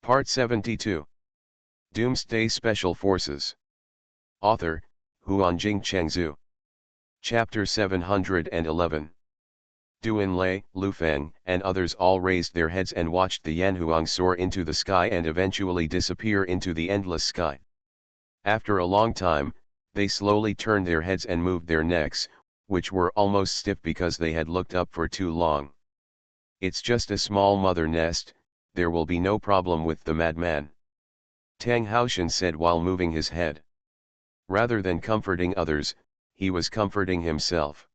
Part 72. Doomsday Special Forces. Author, Huanjing Chengzhu. Chapter 711. Du Enlai, Lu Feng, and others all raised their heads and watched the Yanhuang soar into the sky and eventually disappear into the endless sky. After a long time, they slowly turned their heads and moved their necks, which were almost stiff because they had looked up for too long. "It's just a small mother nest, there will be no problem with the madman," Tang Haoshan said while moving his head. Rather than comforting others, he was comforting himself.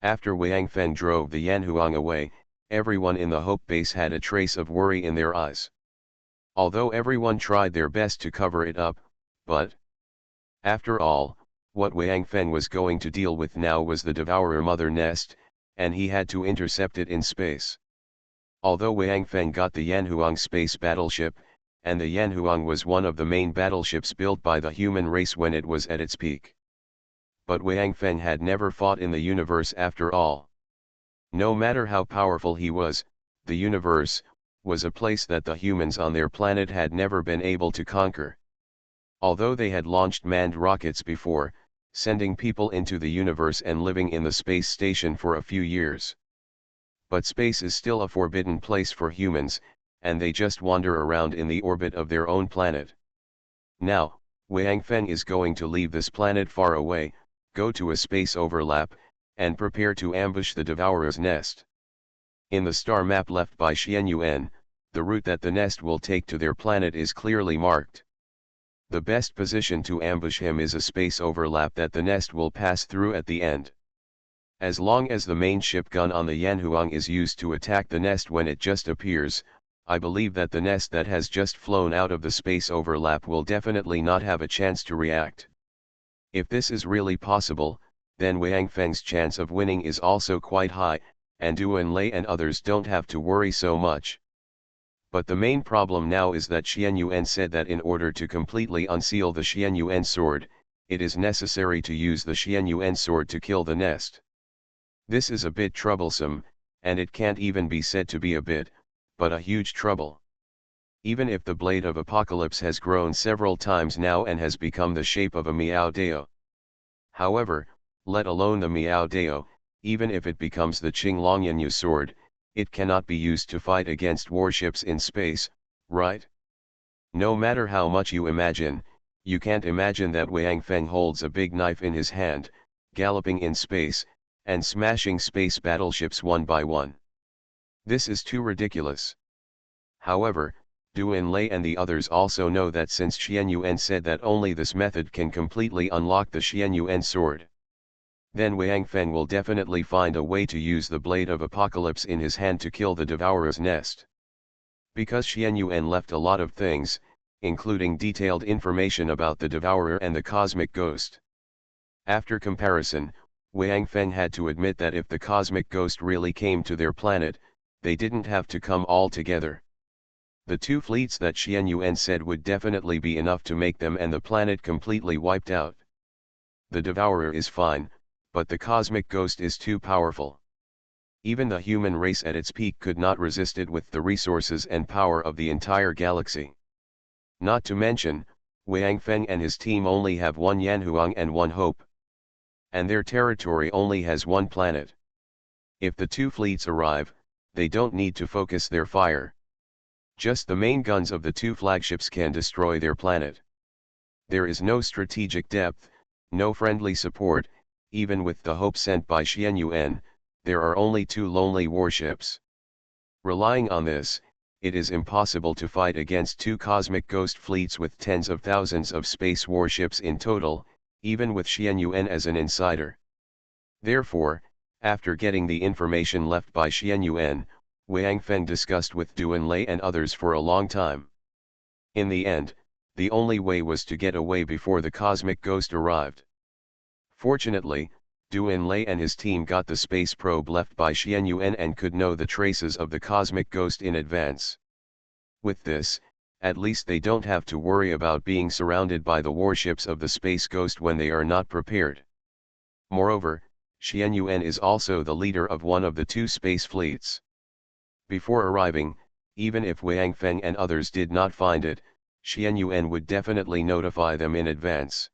After Wang Feng drove the Yanhuang away, everyone in the Hope Base had a trace of worry in their eyes. Although everyone tried their best to cover it up, but after all, what Wang Feng was going to deal with now was the Devourer Mother Nest, and he had to intercept it in space. Although Wang Feng got the Yanhuang space battleship, and the Yanhuang was one of the main battleships built by the human race when it was at its peak. But Wang Feng had never fought in the universe after all. No matter how powerful he was, the universe was a place that the humans on their planet had never been able to conquer. Although they had launched manned rockets before, sending people into the universe and living in the space station for a few years. But space is still a forbidden place for humans, and they just wander around in the orbit of their own planet. Now, Wang Feng is going to leave this planet far away, go to a space overlap, and prepare to ambush the Devourer's nest. In the star map left by Xianyuan, the route that the nest will take to their planet is clearly marked. The best position to ambush him is a space overlap that the nest will pass through at the end. As long as the main ship gun on the Yanhuang is used to attack the nest when it just appears, I believe that the nest that has just flown out of the space overlap will definitely not have a chance to react. If this is really possible, then Wang Feng's chance of winning is also quite high, and Du Enlai and others don't have to worry so much. But the main problem now is that Xianyuan said that in order to completely unseal the Xianyuan sword, it is necessary to use the Xianyuan sword to kill the nest. This is a bit troublesome, and it can't even be said to be a bit, but a huge trouble. Even if the blade of apocalypse has grown several times now and has become the shape of a Miao Dao. However, let alone the Miao Dao, even if it becomes the Qinglongyanyu sword, it cannot be used to fight against warships in space, right? No matter how much you imagine, you can't imagine that Wang Feng holds a big knife in his hand, galloping in space, and smashing space battleships one by one. This is too ridiculous. However, Du Enlai and the others also know that since Xianyuan said that only this method can completely unlock the Xianyuan sword, then Wang Feng will definitely find a way to use the blade of apocalypse in his hand to kill the Devourer's nest. Because Xianyuan left a lot of things, including detailed information about the Devourer and the cosmic ghost. After comparison, Wang Feng had to admit that if the cosmic ghost really came to their planet, they didn't have to come all together. The two fleets that Xianyuan said would definitely be enough to make them and the planet completely wiped out. The Devourer is fine, but the cosmic ghost is too powerful. Even the human race at its peak could not resist it with the resources and power of the entire galaxy. Not to mention, Wang Feng and his team only have one Yanhuang and one Hope. And their territory only has one planet. If the two fleets arrive, they don't need to focus their fire. Just the main guns of the two flagships can destroy their planet. There is no strategic depth, no friendly support, even with the hope sent by Xianyuan, there are only two lonely warships. Relying on this, it is impossible to fight against two cosmic ghost fleets with tens of thousands of space warships in total, even with Xianyuan as an insider. Therefore, after getting the information left by Xianyuan, Wang Feng discussed with Du Enlai and others for a long time. In the end, the only way was to get away before the cosmic ghost arrived. Fortunately, Du Enlai and his team got the space probe left by Xianyuan and could know the traces of the cosmic ghost in advance. With this, at least they don't have to worry about being surrounded by the warships of the space ghost when they are not prepared. Moreover, Xianyuan is also the leader of one of the two space fleets. Before arriving, Even if Wang Feng and others did not find it, Xian Yuan would definitely notify them in advance.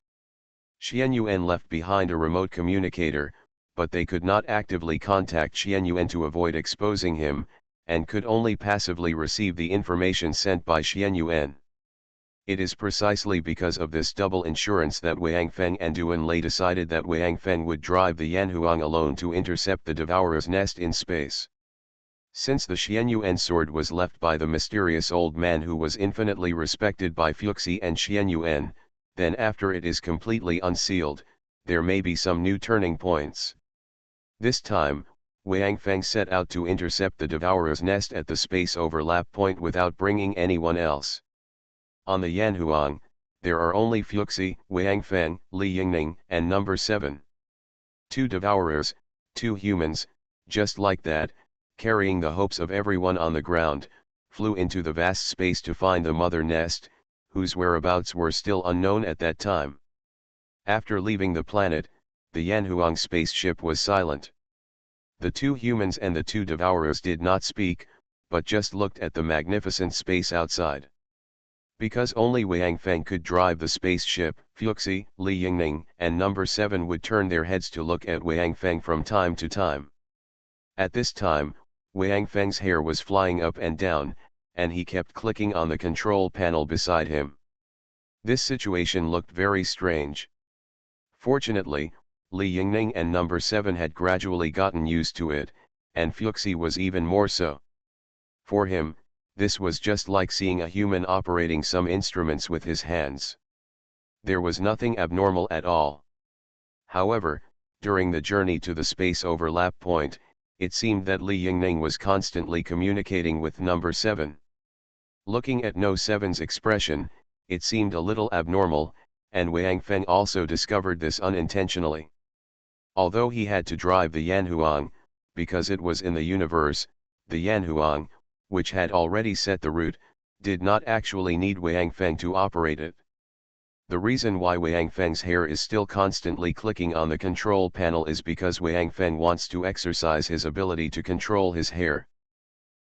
Xian Yuan left behind a remote communicator, but they could not actively contact Xian Yuan to avoid exposing him, and could only passively receive the information sent by Xian Yuan. It is precisely because of this double insurance that Wang Feng and Duan Lei decided that Wang Feng would drive the Yanhuang alone to intercept the Devourer's nest in space. Since the Xian Yuan sword was left by the mysterious old man who was infinitely respected by Fuxi and Xian Yuan, then after it is completely unsealed, there may be some new turning points. This time, Wang Feng set out to intercept the Devourer's nest at the space overlap point without bringing anyone else. On the Yanhuang, there are only Fuxi, Wang Feng, Li Yingning, and number 7. 2 Devourers, 2 humans, just like that, carrying the hopes of everyone on the ground, flew into the vast space to find the mother nest, whose whereabouts were still unknown at that time. After leaving the planet, the Yanhuang spaceship was silent. The 2 humans and the 2 Devourers did not speak, but just looked at the magnificent space outside. Because only Wang Feng could drive the spaceship, Fuxi, Li Yingning, and number 7 would turn their heads to look at Wang Feng from time to time. At this time, Wang Feng's hair was flying up and down, and he kept clicking on the control panel beside him. This situation looked very strange. Fortunately, Li Yingning and number 7 had gradually gotten used to it, and Fuxi was even more so. For him, this was just like seeing a human operating some instruments with his hands. There was nothing abnormal at all. However, during the journey to the space overlap point, it seemed that Li Yingning was constantly communicating with number 7. Looking at No 7's expression, it seemed a little abnormal, and Wang Feng also discovered this unintentionally. Although he had to drive the Yanhuang, because it was in the universe, the Yanhuang, which had already set the route, did not actually need Wang Feng to operate it. The reason why Wang Feng's hair is still constantly clicking on the control panel is because Wang Feng wants to exercise his ability to control his hair.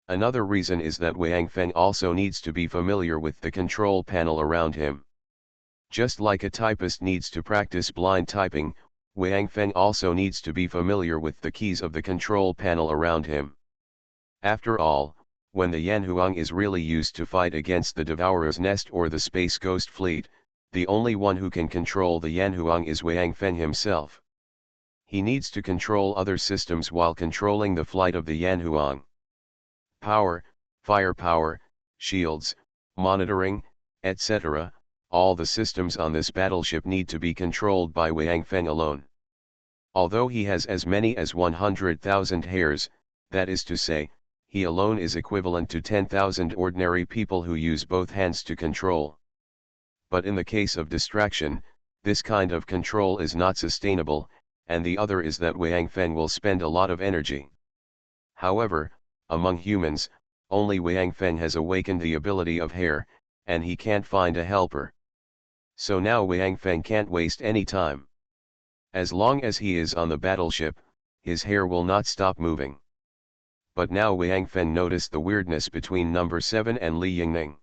Another reason is that Wang Feng also needs to be familiar with the control panel around him. Just like a typist needs to practice blind typing, Wang Feng also needs to be familiar with the keys of the control panel around him. After all, when the Yanhuang is really used to fight against the Devourer's nest or the Space Ghost Fleet, the only one who can control the Yanhuang is Wang Feng himself. He needs to control other systems while controlling the flight of the Yanhuang. Power, firepower, shields, monitoring, etc., all the systems on this battleship need to be controlled by Wang Feng alone. Although he has as many as 100,000 hairs, that is to say, he alone is equivalent to 10,000 ordinary people who use both hands to control. But in the case of distraction, this kind of control is not sustainable, and the other is that Wang Feng will spend a lot of energy. However, among humans, only Wang Feng has awakened the ability of hair, and he can't find a helper. So now Wang Feng can't waste any time. As long as he is on the battleship, his hair will not stop moving. But now Wang Feng noticed the weirdness between number 7 and Li Yingning.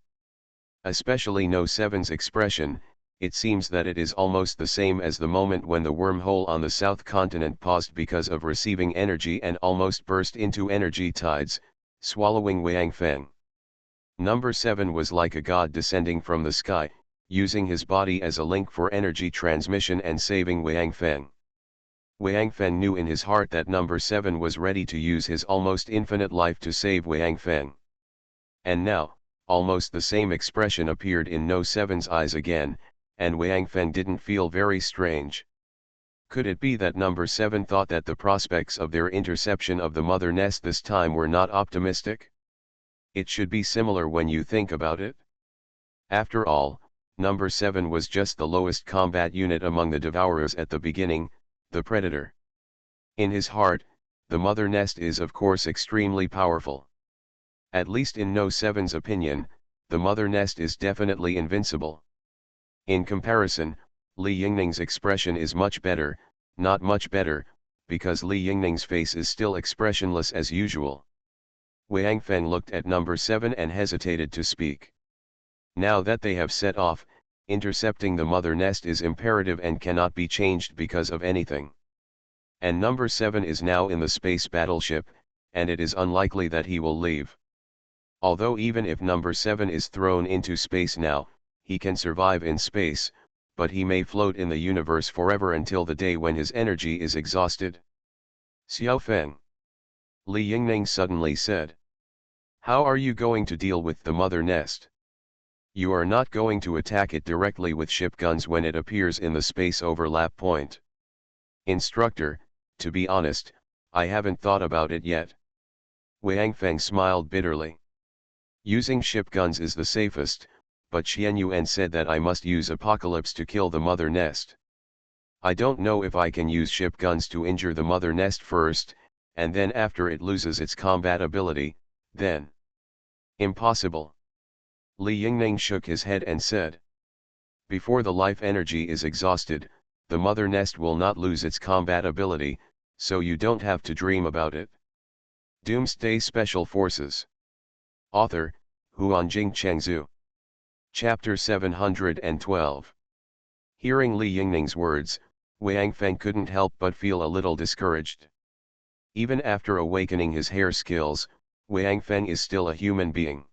Especially No 7's expression, it seems that it is almost the same as the moment when the wormhole on the south continent paused because of receiving energy and almost burst into energy tides, swallowing Wang Feng. Number 7 was like a god descending from the sky, using his body as a link for energy transmission and saving Wang Feng. Wang Feng knew in his heart that number 7 was ready to use his almost infinite life to save Wang Feng. And now, almost the same expression appeared in No 7's eyes again, and Wang Feng didn't feel very strange. Could it be that number 7 thought that the prospects of their interception of the mother nest this time were not optimistic? It should be similar when you think about it. After all, number 7 was just the lowest combat unit among the Devourers at the beginning, the Predator. In his heart, the mother nest is of course extremely powerful. At least in No 7's opinion, the mother nest is definitely invincible. In comparison, Li Yingning's expression is much better, not much better, because Li Yingning's face is still expressionless as usual. Wang Feng looked at number 7 and hesitated to speak. Now that they have set off, intercepting the mother nest is imperative and cannot be changed because of anything. And number 7 is now in the space battleship, and it is unlikely that he will leave. Although even if number 7 is thrown into space now, he can survive in space, but he may float in the universe forever until the day when his energy is exhausted. Xiao Feng. Li Yingning suddenly said. How are you going to deal with the mother nest? You are not going to attack it directly with ship guns when it appears in the space overlap point. Instructor, to be honest, I haven't thought about it yet. Wang Feng smiled bitterly. Using ship guns is the safest, but Xian Yuan said that I must use apocalypse to kill the mother nest. I don't know if I can use ship guns to injure the mother nest first, and then after it loses its combat ability, then. Impossible. Li Yingning shook his head and said. Before the life energy is exhausted, the mother nest will not lose its combat ability, so you don't have to dream about it. Doomsday Special Forces. Author, Huanjing Chengzhu. Chapter 712. Hearing Li Yingning's words, Wang Feng couldn't help but feel a little discouraged. Even after awakening his hair skills, Wang Feng is still a human being.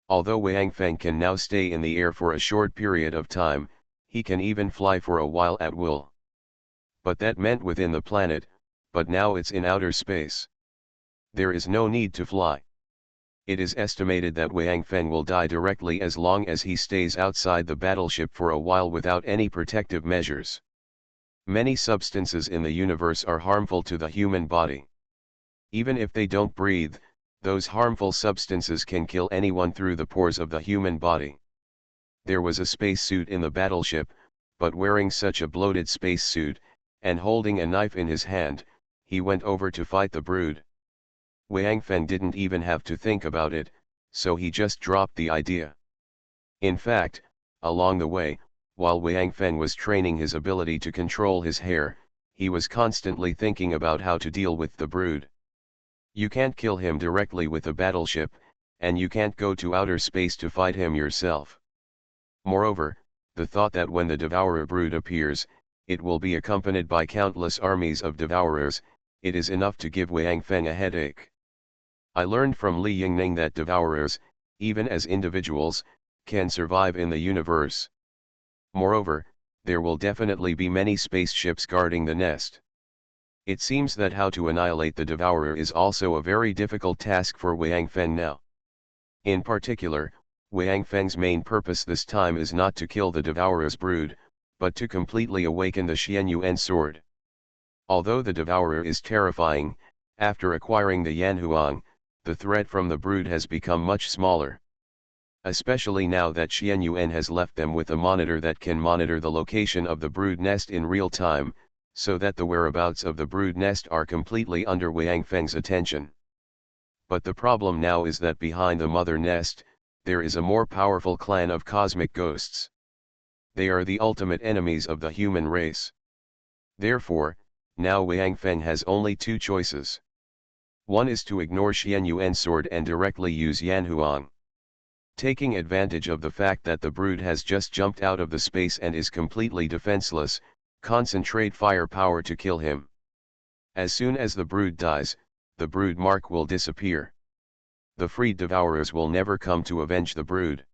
Although Wang Feng can now stay in the air for a short period of time, he can even fly for a while at will. But that meant within the planet, but now it's in outer space. There is no need to fly. It is estimated that Wang Feng will die directly as long as he stays outside the battleship for a while without any protective measures. Many substances in the universe are harmful to the human body. Even if they don't breathe, those harmful substances can kill anyone through the pores of the human body. There was a spacesuit in the battleship, but wearing such a bloated spacesuit, and holding a knife in his hand, he went over to fight the brood. Wang Feng didn't even have to think about it, so he just dropped the idea. In fact, along the way, while Wang Feng was training his ability to control his hair, he was constantly thinking about how to deal with the brood. You can't kill him directly with a battleship, and you can't go to outer space to fight him yourself. Moreover, the thought that when the devourer brood appears, it will be accompanied by countless armies of devourers, it is enough to give Wang Feng a headache. I learned from Li Yingning that devourers, even as individuals, can survive in the universe. Moreover, there will definitely be many spaceships guarding the nest. It seems that how to annihilate the devourer is also a very difficult task for Wang Feng now. In particular, Wang Feng's main purpose this time is not to kill the devourer's brood, but to completely awaken the Xianyuan sword. Although the devourer is terrifying, after acquiring the Yanhuang, the threat from the brood has become much smaller. Especially now that Xianyuan has left them with a monitor that can monitor the location of the brood nest in real time, so that the whereabouts of the brood nest are completely under Wang Feng's attention. But the problem now is that behind the mother nest, there is a more powerful clan of cosmic ghosts. They are the ultimate enemies of the human race. Therefore, now Wang Feng has only two choices. One is to ignore Xianyuan's sword and directly use Yanhuang. Taking advantage of the fact that the brood has just jumped out of the space and is completely defenseless, concentrate firepower to kill him. As soon as the brood dies, the brood mark will disappear. The freed devourers will never come to avenge the brood.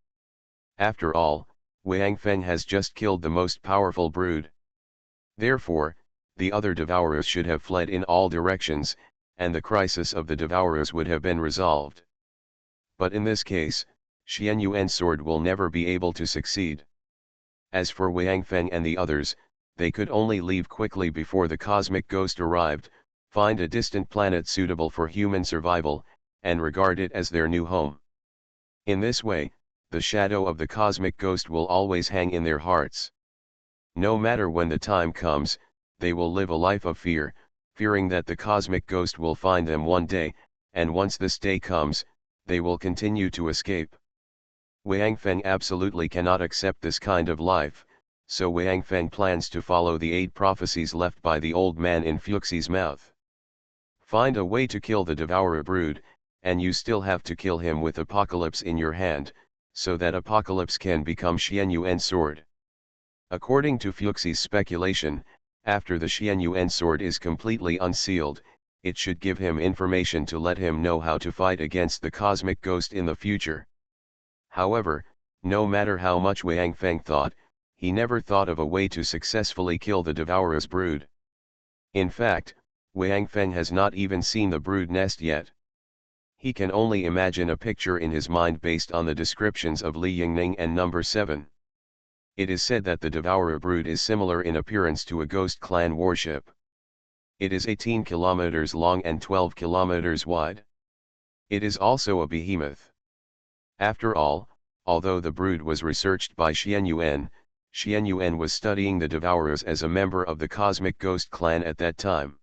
After all, Wang Feng has just killed the most powerful brood. Therefore, the other devourers should have fled in all directions, and the crisis of the devourers would have been resolved. But in this case, Xianyuan's sword will never be able to succeed. As for Wang Feng and the others, they could only leave quickly before the cosmic ghost arrived, find a distant planet suitable for human survival, and regard it as their new home. In this way, the shadow of the cosmic ghost will always hang in their hearts. No matter when the time comes, they will live a life of fear, fearing that the cosmic ghost will find them one day, and once this day comes, they will continue to escape. Wang Feng absolutely cannot accept this kind of life, so Wang Feng plans to follow the 8 prophecies left by the old man in Fuxi's mouth. Find a way to kill the devourer brood, and you still have to kill him with Apocalypse in your hand, so that Apocalypse can become Xianyuan sword. According to Fuxie's speculation, after the Xianyuan sword is completely unsealed, it should give him information to let him know how to fight against the cosmic ghost in the future. However, no matter how much Wang Feng thought, he never thought of a way to successfully kill the Devourer's brood. In fact, Wang Feng has not even seen the brood nest yet. He can only imagine a picture in his mind based on the descriptions of Li Yingning and Number 7. It is said that the Devourer brood is similar in appearance to a ghost clan warship. It is 18 kilometers long and 12 kilometers wide. It is also a behemoth. After all, although the brood was researched by Xianyuan, Xianyuan was studying the Devourers as a member of the Cosmic Ghost clan at that time.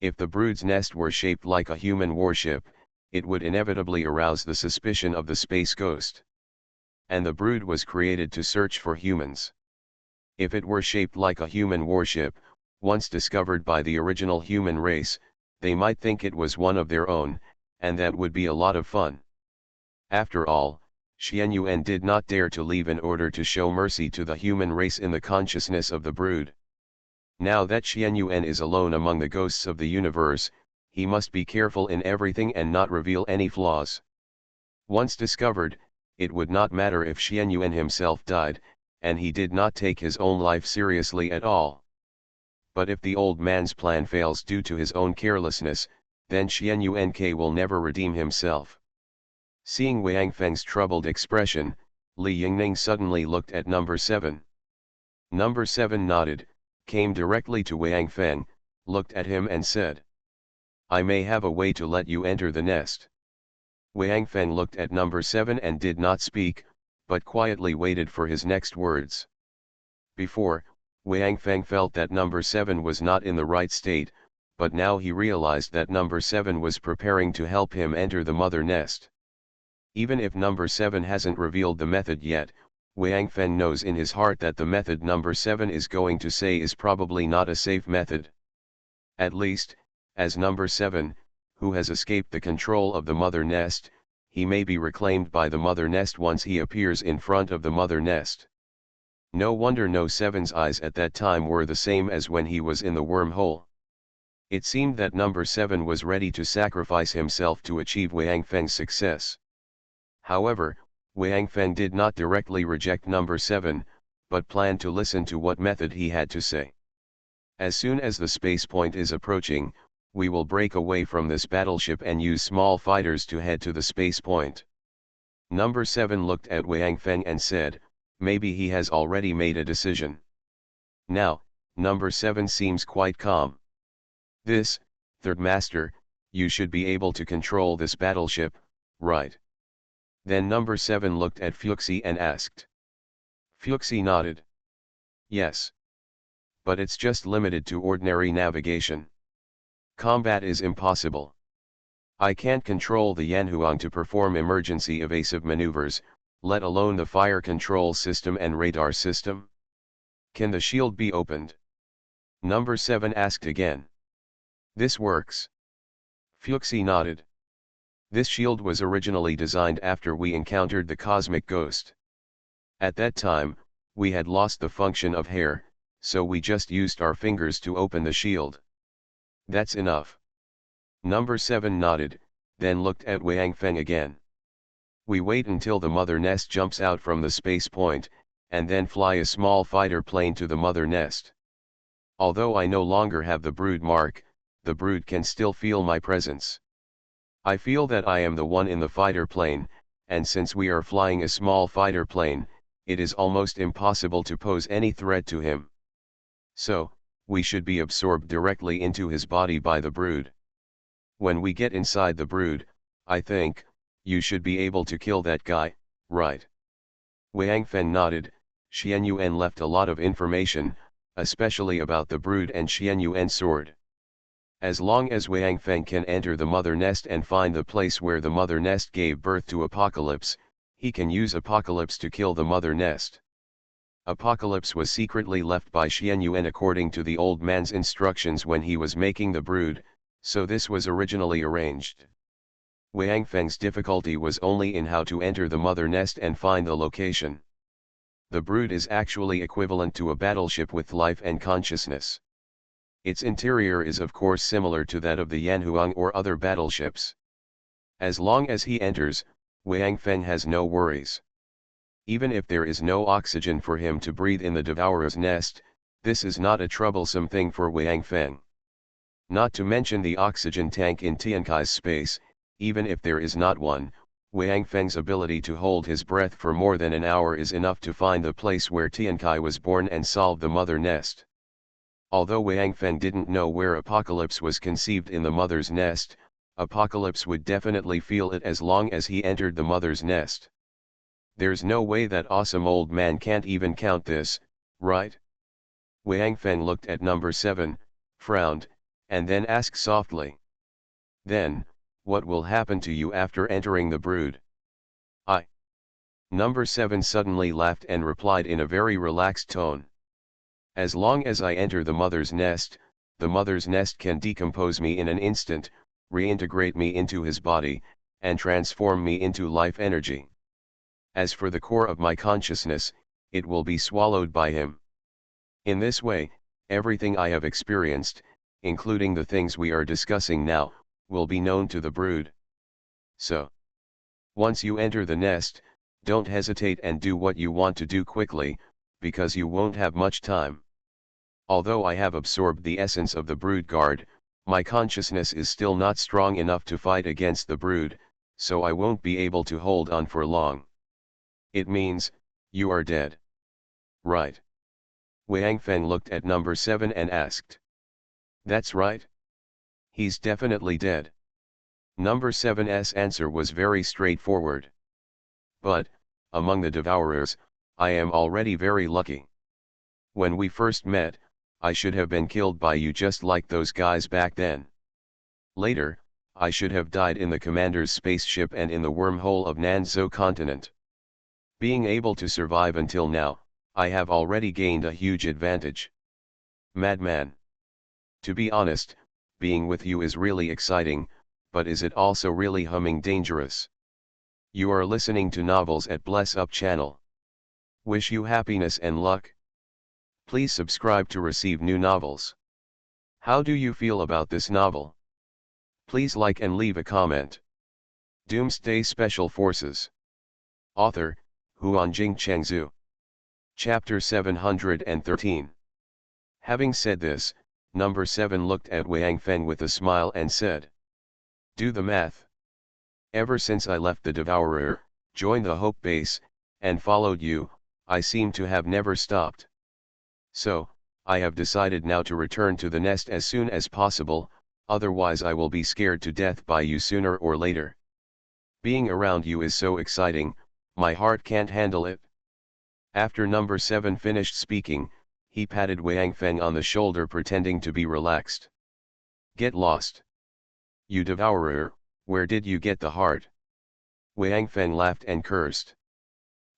If the brood's nest were shaped like a human warship, it would inevitably arouse the suspicion of the space ghost. And the brood was created to search for humans. If it were shaped like a human warship, once discovered by the original human race, they might think it was one of their own, and that would be a lot of fun. After all, Xianyuan did not dare to leave in order to show mercy to the human race in the consciousness of the brood. Now that Xianyuan is alone among the ghosts of the universe, he must be careful in everything and not reveal any flaws. Once discovered, it would not matter if Xianyuan himself died, and he did not take his own life seriously at all. But if the old man's plan fails due to his own carelessness, then Xianyuan will never redeem himself. Seeing Wang Feng's troubled expression, Li Yingning suddenly looked at Number 7. Number 7 nodded, came directly to Wang Feng, looked at him and said, "I may have a way to let you enter the nest." Wang Feng looked at Number 7 and did not speak, but quietly waited for his next words. Before, Wang Feng felt that Number 7 was not in the right state, but now he realized that Number 7 was preparing to help him enter the mother nest. Even if Number 7 hasn't revealed the method yet, Wang Feng knows in his heart that the method Number 7 is going to say is probably not a safe method. At least, as Number 7, who has escaped the control of the mother nest, he may be reclaimed by the mother nest once he appears in front of the mother nest. No wonder No 7's eyes at that time were the same as when he was in the wormhole. It seemed that Number 7 was ready to sacrifice himself to achieve Wang Feng's success. However, Wang Feng did not directly reject Number 7, but planned to listen to what method he had to say. As soon as the space point is approaching, we will break away from this battleship and use small fighters to head to the space point. Number 7 looked at Wang Feng and said, maybe he has already made a decision. Now, Number 7 seems quite calm. This, Third Master, you should be able to control this battleship, right? Then Number 7 looked at Fuxie and asked. Fuxie nodded. Yes. But it's just limited to ordinary navigation. Combat is impossible. I can't control the Yanhuang to perform emergency evasive maneuvers, let alone the fire control system and radar system. Can the shield be opened? Number 7 asked again. This works. Fuxie nodded. This shield was originally designed after we encountered the cosmic ghost. At that time, we had lost the function of hair, so we just used our fingers to open the shield. That's enough. Number 7 nodded, then looked at Wang Feng again. We wait until the mother nest jumps out from the space point, and then fly a small fighter plane to the mother nest. Although I no longer have the brood mark, the brood can still feel my presence. I feel that I am the one in the fighter plane, and since we are flying a small fighter plane, it is almost impossible to pose any threat to him. So, we should be absorbed directly into his body by the brood. When we get inside the brood, I think, you should be able to kill that guy, right? Wang Feng nodded. Xianyuan left a lot of information, especially about the brood and Xianyuan's sword. As long as Wang Feng can enter the mother nest and find the place where the mother nest gave birth to Apocalypse, he can use Apocalypse to kill the mother nest. Apocalypse was secretly left by Xianyuan according to the old man's instructions when he was making the brood, so this was originally arranged. Wang Feng's difficulty was only in how to enter the mother nest and find the location. The brood is actually equivalent to a battleship with life and consciousness. Its interior is of course similar to that of the Yanhuang or other battleships. As long as he enters, Wang Feng has no worries. Even if there is no oxygen for him to breathe in the devourer's nest, this is not a troublesome thing for Wang Feng. Not to mention the oxygen tank in Tiankai's space, even if there is not one, Wang Feng's ability to hold his breath for more than an hour is enough to find the place where Tiankai was born and solve the mother nest. Although Wang Feng didn't know where Apocalypse was conceived in the mother's nest, Apocalypse would definitely feel it as long as he entered the mother's nest. There's no way that awesome old man can't even count this, right? Wang Feng looked at number 7, frowned, and then asked softly. Then, what will happen to you after entering the brood? Number 7 suddenly laughed and replied in a very relaxed tone. As long as I enter the mother's nest can decompose me in an instant, reintegrate me into his body, and transform me into life energy. As for the core of my consciousness, it will be swallowed by him. In this way, everything I have experienced, including the things we are discussing now, will be known to the brood. So, once you enter the nest, don't hesitate and do what you want to do quickly, because you won't have much time. Although I have absorbed the essence of the brood guard, my consciousness is still not strong enough to fight against the brood, so I won't be able to hold on for long. It means, you are dead. Right? Wang Feng looked at number 7 and asked. That's right. He's definitely dead. Number 7's answer was very straightforward. But, among the devourers, I am already very lucky. When we first met, I should have been killed by you just like those guys back then. Later, I should have died in the commander's spaceship and in the wormhole of Nanzhou continent. Being able to survive until now, I have already gained a huge advantage. Madman. To be honest, being with you is really exciting, but is it also really humming dangerous? You are listening to Novels at Bless Up channel. Wish you happiness and luck. Please subscribe to receive new novels. How do you feel about this novel? Please like and leave a comment. Doomsday Special Forces. Author, Huanjing Chengzhu. Chapter 713. Having said this, number 7 looked at Wang Feng with a smile and said. Do the math. Ever since I left the Devourer, joined the Hope Base, and followed you, I seem to have never stopped. So, I have decided now to return to the nest as soon as possible, otherwise I will be scared to death by you sooner or later. Being around you is so exciting, my heart can't handle it. After number 7 finished speaking, he patted Wang Feng on the shoulder pretending to be relaxed. Get lost. You devourer, where did you get the heart? Wang Feng laughed and cursed.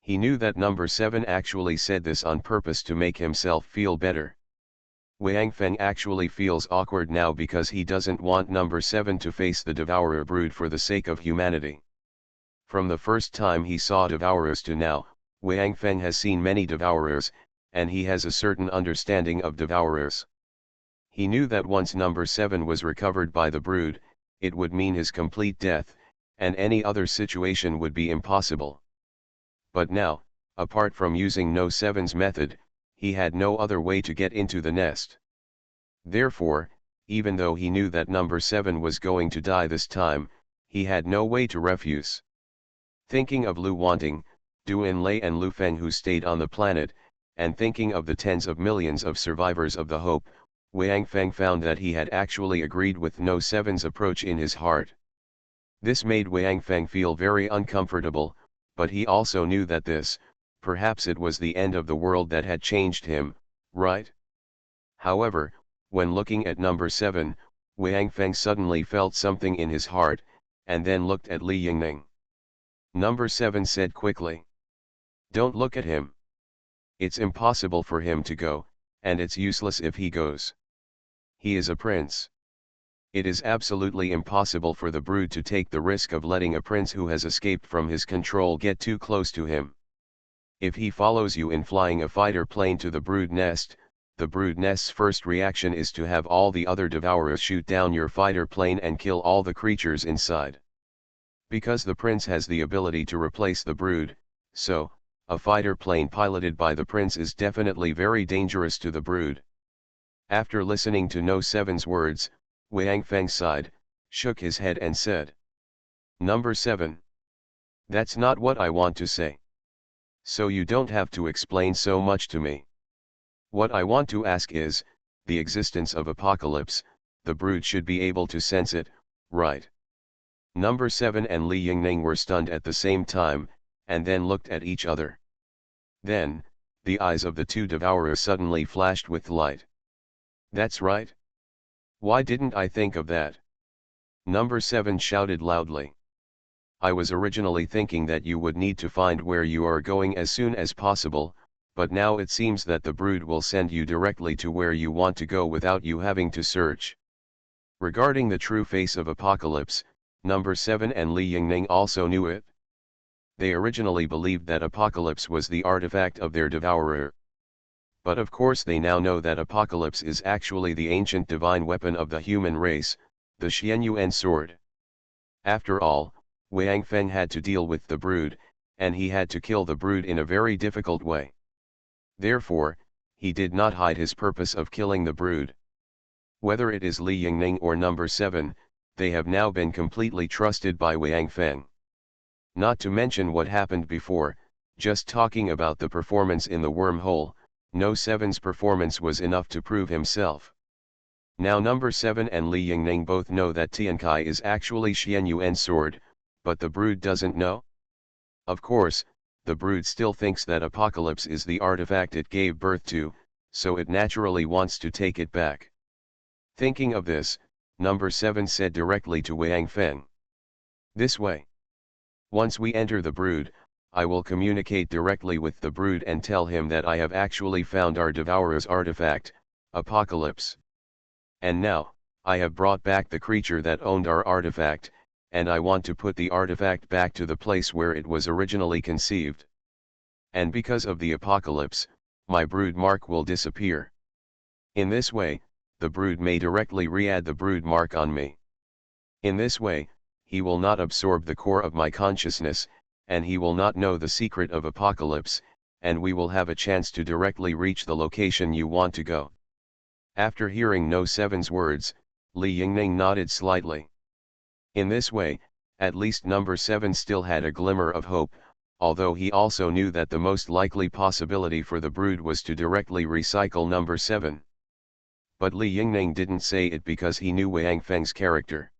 He knew that number 7 actually said this on purpose to make himself feel better. Wang Feng actually feels awkward now because he doesn't want number 7 to face the Devourer brood for the sake of humanity. From the first time he saw Devourers to now, Wang Feng has seen many Devourers, and he has a certain understanding of Devourers. He knew that once number 7 was recovered by the brood, it would mean his complete death, and any other situation would be impossible. But now, apart from using No 7's method, he had no other way to get into the nest. Therefore, even though he knew that number 7 was going to die this time, he had no way to refuse. Thinking of Lu Wanting, Du Enlai and Lu Feng who stayed on the planet, and thinking of the tens of millions of survivors of the Hope, Wang Feng found that he had actually agreed with No 7's approach in his heart. This made Wang Feng feel very uncomfortable, but he also knew that this, perhaps it was the end of the world that had changed him, right? However, when looking at number 7, Wang Feng suddenly felt something in his heart, and then looked at Li Yingning. Number 7 said quickly. Don't look at him. It's impossible for him to go, and it's useless if he goes. He is a prince. It is absolutely impossible for the brood to take the risk of letting a prince who has escaped from his control get too close to him. If he follows you in flying a fighter plane to the brood nest, the brood nest's first reaction is to have all the other devourers shoot down your fighter plane and kill all the creatures inside. Because the prince has the ability to replace the brood, so, a fighter plane piloted by the prince is definitely very dangerous to the brood. After listening to No. 7's words, Wang Feng sighed, shook his head and said, "Number 7. That's not what I want to say. So you don't have to explain so much to me. What I want to ask is, the existence of apocalypse, the brood should be able to sense it, right?" Number 7 and Li Yingning were stunned at the same time, and then looked at each other. Then, the eyes of the two devourers suddenly flashed with light. "That's right. Why didn't I think of that?" Number 7 shouted loudly. "I was originally thinking that you would need to find where you are going as soon as possible, but now it seems that the brood will send you directly to where you want to go without you having to search." Regarding the true face of apocalypse, Number 7 and Li Yingning also knew it. They originally believed that apocalypse was the artifact of their devourer. But of course they now know that apocalypse is actually the ancient divine weapon of the human race, the Xianyuan sword. After all, Wang Feng had to deal with the brood, and he had to kill the brood in a very difficult way. Therefore, he did not hide his purpose of killing the brood. Whether it is Li Yingning or Number 7, they have now been completely trusted by Wang Feng. Not to mention what happened before, just talking about the performance in the wormhole, No. 7's performance was enough to prove himself. Now Number 7 and Li Yingning both know that Tiankai is actually Xianyuan's sword, but the brood doesn't know? Of course, the brood still thinks that apocalypse is the artifact it gave birth to, so it naturally wants to take it back. Thinking of this, Number 7 said directly to Wang Feng, "This way. Once we enter the brood, I will communicate directly with the brood and tell him that I have actually found our devourer's artifact, apocalypse. And now, I have brought back the creature that owned our artifact, and I want to put the artifact back to the place where it was originally conceived. And because of the apocalypse, my brood mark will disappear. In this way, the brood may directly re-add the brood mark on me. In this way, he will not absorb the core of my consciousness, and he will not know the secret of apocalypse, and we will have a chance to directly reach the location you want to go." After hearing No. 7's words, Li Yingning nodded slightly. In this way, at least Number 7 still had a glimmer of hope, although he also knew that the most likely possibility for the brood was to directly recycle Number 7. But Li Yingning didn't say it because he knew Wang Feng's character.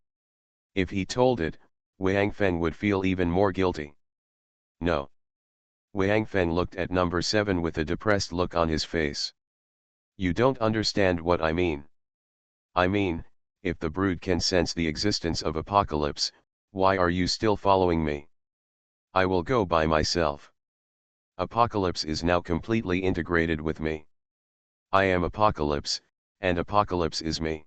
If he told it, Wang Feng would feel even more guilty. No. Wang Feng looked at Number 7 with a depressed look on his face. "You don't understand what I mean. I mean, if the brood can sense the existence of apocalypse, why are you still following me? I will go by myself. Apocalypse is now completely integrated with me. I am Apocalypse, and Apocalypse is me.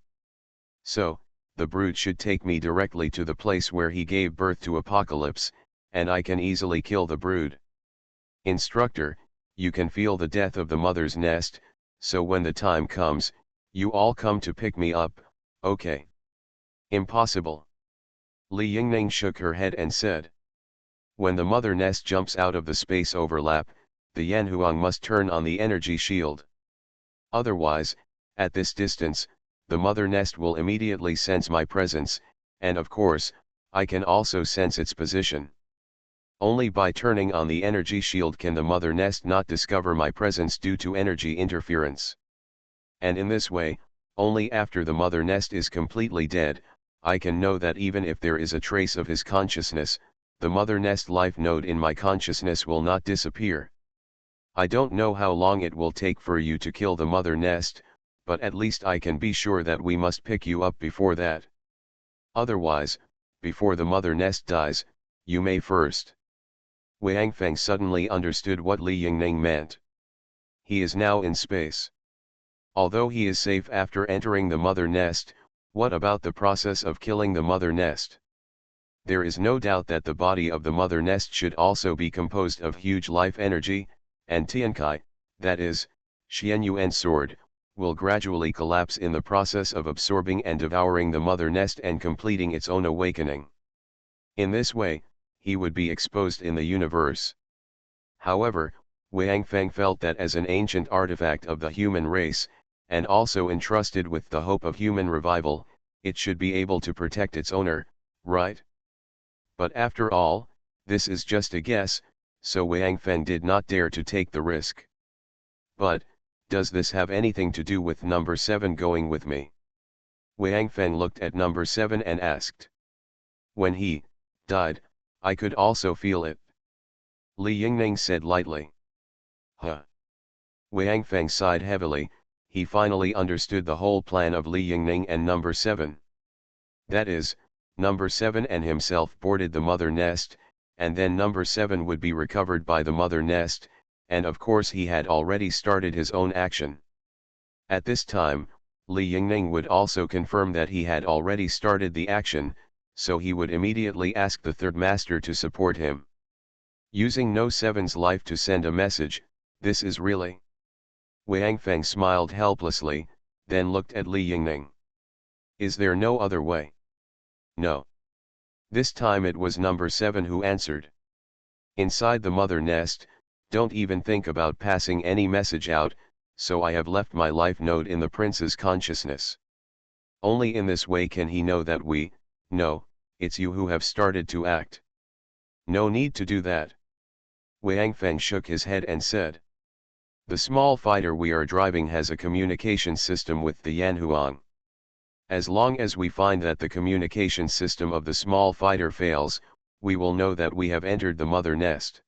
So, the brood should take me directly to the place where he gave birth to Apocalypse, and I can easily kill the brood. Instructor, you can feel the death of the mother's nest, so when the time comes, you all come to pick me up, okay?" "Impossible." Li Yingning shook her head and said. "When the mother nest jumps out of the space overlap, the Yanhuang must turn on the energy shield. Otherwise, at this distance, the mother nest will immediately sense my presence, and of course, I can also sense its position. Only by turning on the energy shield can the mother nest not discover my presence due to energy interference. And in this way, only after the mother nest is completely dead, I can know that even if there is a trace of his consciousness, the mother nest life node in my consciousness will not disappear. I don't know how long it will take for you to kill the mother nest, but at least I can be sure that we must pick you up before that. Otherwise, before the mother nest dies, you may first." Wang Feng suddenly understood what Li Yingning meant. He is now in space. Although he is safe after entering the mother nest, What about the process of killing the mother nest? There is no doubt that the body of the mother nest should also be composed of huge life energy, and Tiankai, that is, Xianyuan sword, will gradually collapse in the process of absorbing and devouring the mother nest and completing its own awakening. In this way, he would be exposed in the universe. However, Wang Feng felt that as an ancient artifact of the human race, and also entrusted with the hope of human revival, it should be able to protect its owner, right? But after all, this is just a guess, so Wang Feng did not dare to take the risk. But, does this have anything to do with number 7 going with me? Wang Feng looked at number 7 and asked. When he died, I could also feel it. Li Yingning said lightly. Huh. Wang Feng sighed heavily. He finally understood the whole plan of Li Yingning and number 7. That is, number 7 and himself boarded the mother nest, and then number 7 would be recovered by the mother nest, and of course he had already started his own action. At this time, Li Yingning would also confirm that he had already started the action, so he would immediately ask the third master to support him. Using No 7's life to send a message, this is really... Wang Feng smiled helplessly, then looked at Li Yingning. Is there no other way? No. This time it was number 7 who answered. Inside the mother nest, don't even think about passing any message out, so I have left my life node in the prince's consciousness. Only in this way can he know that no, it's you who have started to act. No need to do that. Wang Feng shook his head and said. The small fighter we are driving has a communication system with the Yanhuang. As long as we find that the communication system of the small fighter fails, we will know that we have entered the mother nest.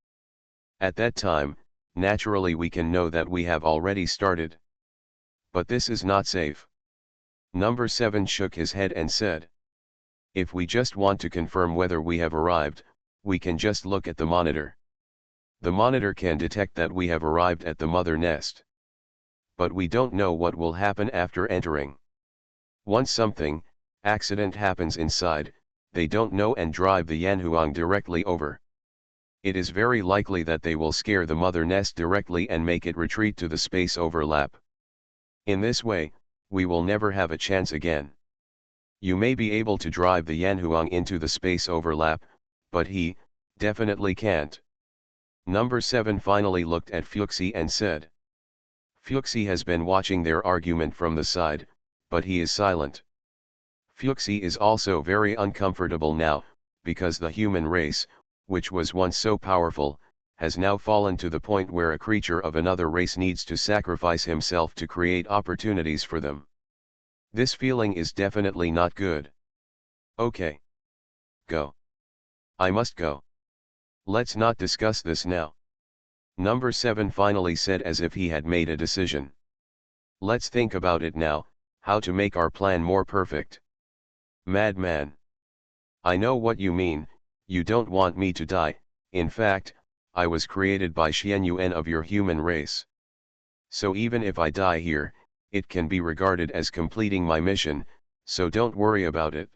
At that time, naturally we can know that we have already started. But this is not safe. Number 7 shook his head and said. If we just want to confirm whether we have arrived, we can just look at the monitor. The monitor can detect that we have arrived at the mother nest. But we don't know what will happen after entering. Once something, accident happens inside, they don't know and drive the Yanhuang directly over. It is very likely that they will scare the mother nest directly and make it retreat to the space overlap. In this way, we will never have a chance again. You may be able to drive the Yanhuang into the space overlap, but he, definitely can't. Number 7 finally looked at Fuxi and said. Fuxi has been watching their argument from the side, but he is silent. Fuxi is also very uncomfortable now, because the human race, which was once so powerful, has now fallen to the point where a creature of another race needs to sacrifice himself to create opportunities for them. This feeling is definitely not good. Okay. Go. I must go. Let's not discuss this now. Number 7 finally said as if he had made a decision. Let's think about it now, how to make our plan more perfect. Madman. I know what you mean, you don't want me to die. In fact, I was created by Xianyuan of your human race. So even if I die here, it can be regarded as completing my mission, so don't worry about it.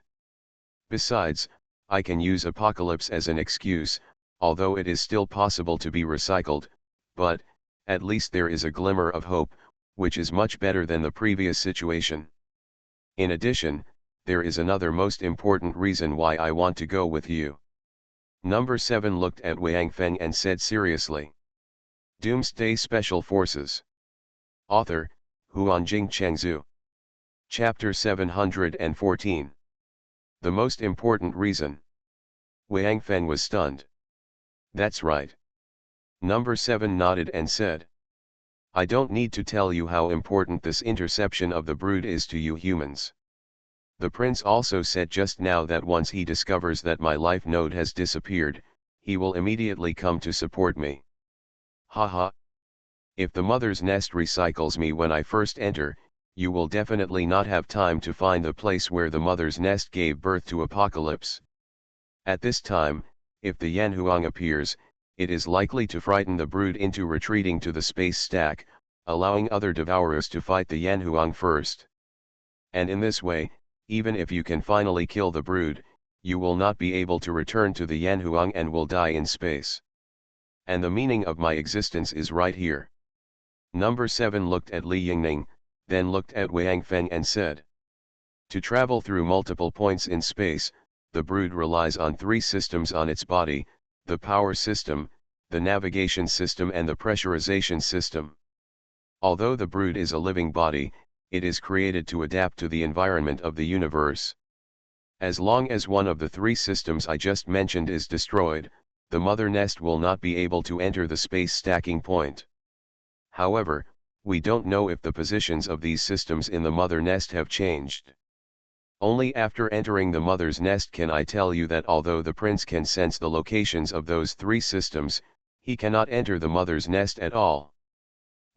Besides, I can use apocalypse as an excuse, although it is still possible to be recycled, but, at least there is a glimmer of hope, which is much better than the previous situation. In addition, there is another most important reason why I want to go with you. Number 7 looked at Wang Feng and said seriously. Doomsday Special Forces. Author, Huanjing Chengzhu. Chapter 714. The most important reason. Wang Feng was stunned. That's right. Number 7 nodded and said. I don't need to tell you how important this interception of the brood is to you humans. The prince also said just now that once he discovers that my life node has disappeared, he will immediately come to support me. Haha. If the mother's nest recycles me when I first enter, you will definitely not have time to find the place where the mother's nest gave birth to Apocalypse. At this time, if the Yanhuang appears, it is likely to frighten the brood into retreating to the space stack, allowing other devourers to fight the Yanhuang first. And in this way, even if you can finally kill the brood, you will not be able to return to the Yanhuang and will die in space. And the meaning of my existence is right here. Number 7 looked at Li Yingning, then looked at Wang Feng and said, to travel through multiple points in space, the brood relies on 3 systems on its body: the power system, the navigation system and the pressurization system. Although the brood is a living body, it is created to adapt to the environment of the universe. As long as one of the 3 systems I just mentioned is destroyed, the mother nest will not be able to enter the space stacking point. However, we don't know if the positions of these systems in the mother nest have changed. Only after entering the mother's nest can I tell you that although the prince can sense the locations of those 3 systems, he cannot enter the mother's nest at all.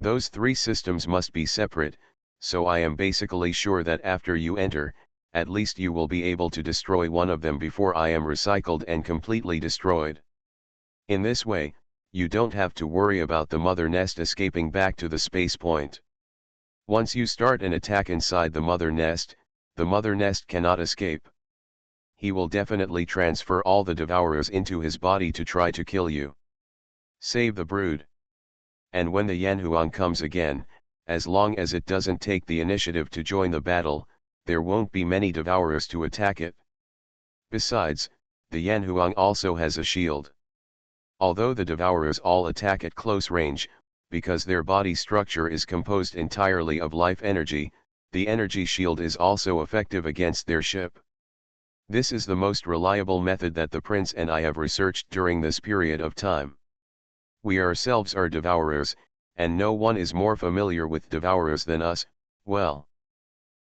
Those 3 systems must be separate, so I am basically sure that after you enter, at least you will be able to destroy one of them before I am recycled and completely destroyed. In this way, you don't have to worry about the mother nest escaping back to the space point. Once you start an attack inside the mother nest cannot escape. He will definitely transfer all the devourers into his body to try to kill you. Save the brood. And when the Yanhuang comes again, as long as it doesn't take the initiative to join the battle, there won't be many devourers to attack it. Besides, the Yanhuang also has a shield. Although the devourers all attack at close range, because their body structure is composed entirely of life energy, the energy shield is also effective against their ship. This is the most reliable method that the prince and I have researched during this period of time. We ourselves are devourers, and no one is more familiar with devourers than us, well,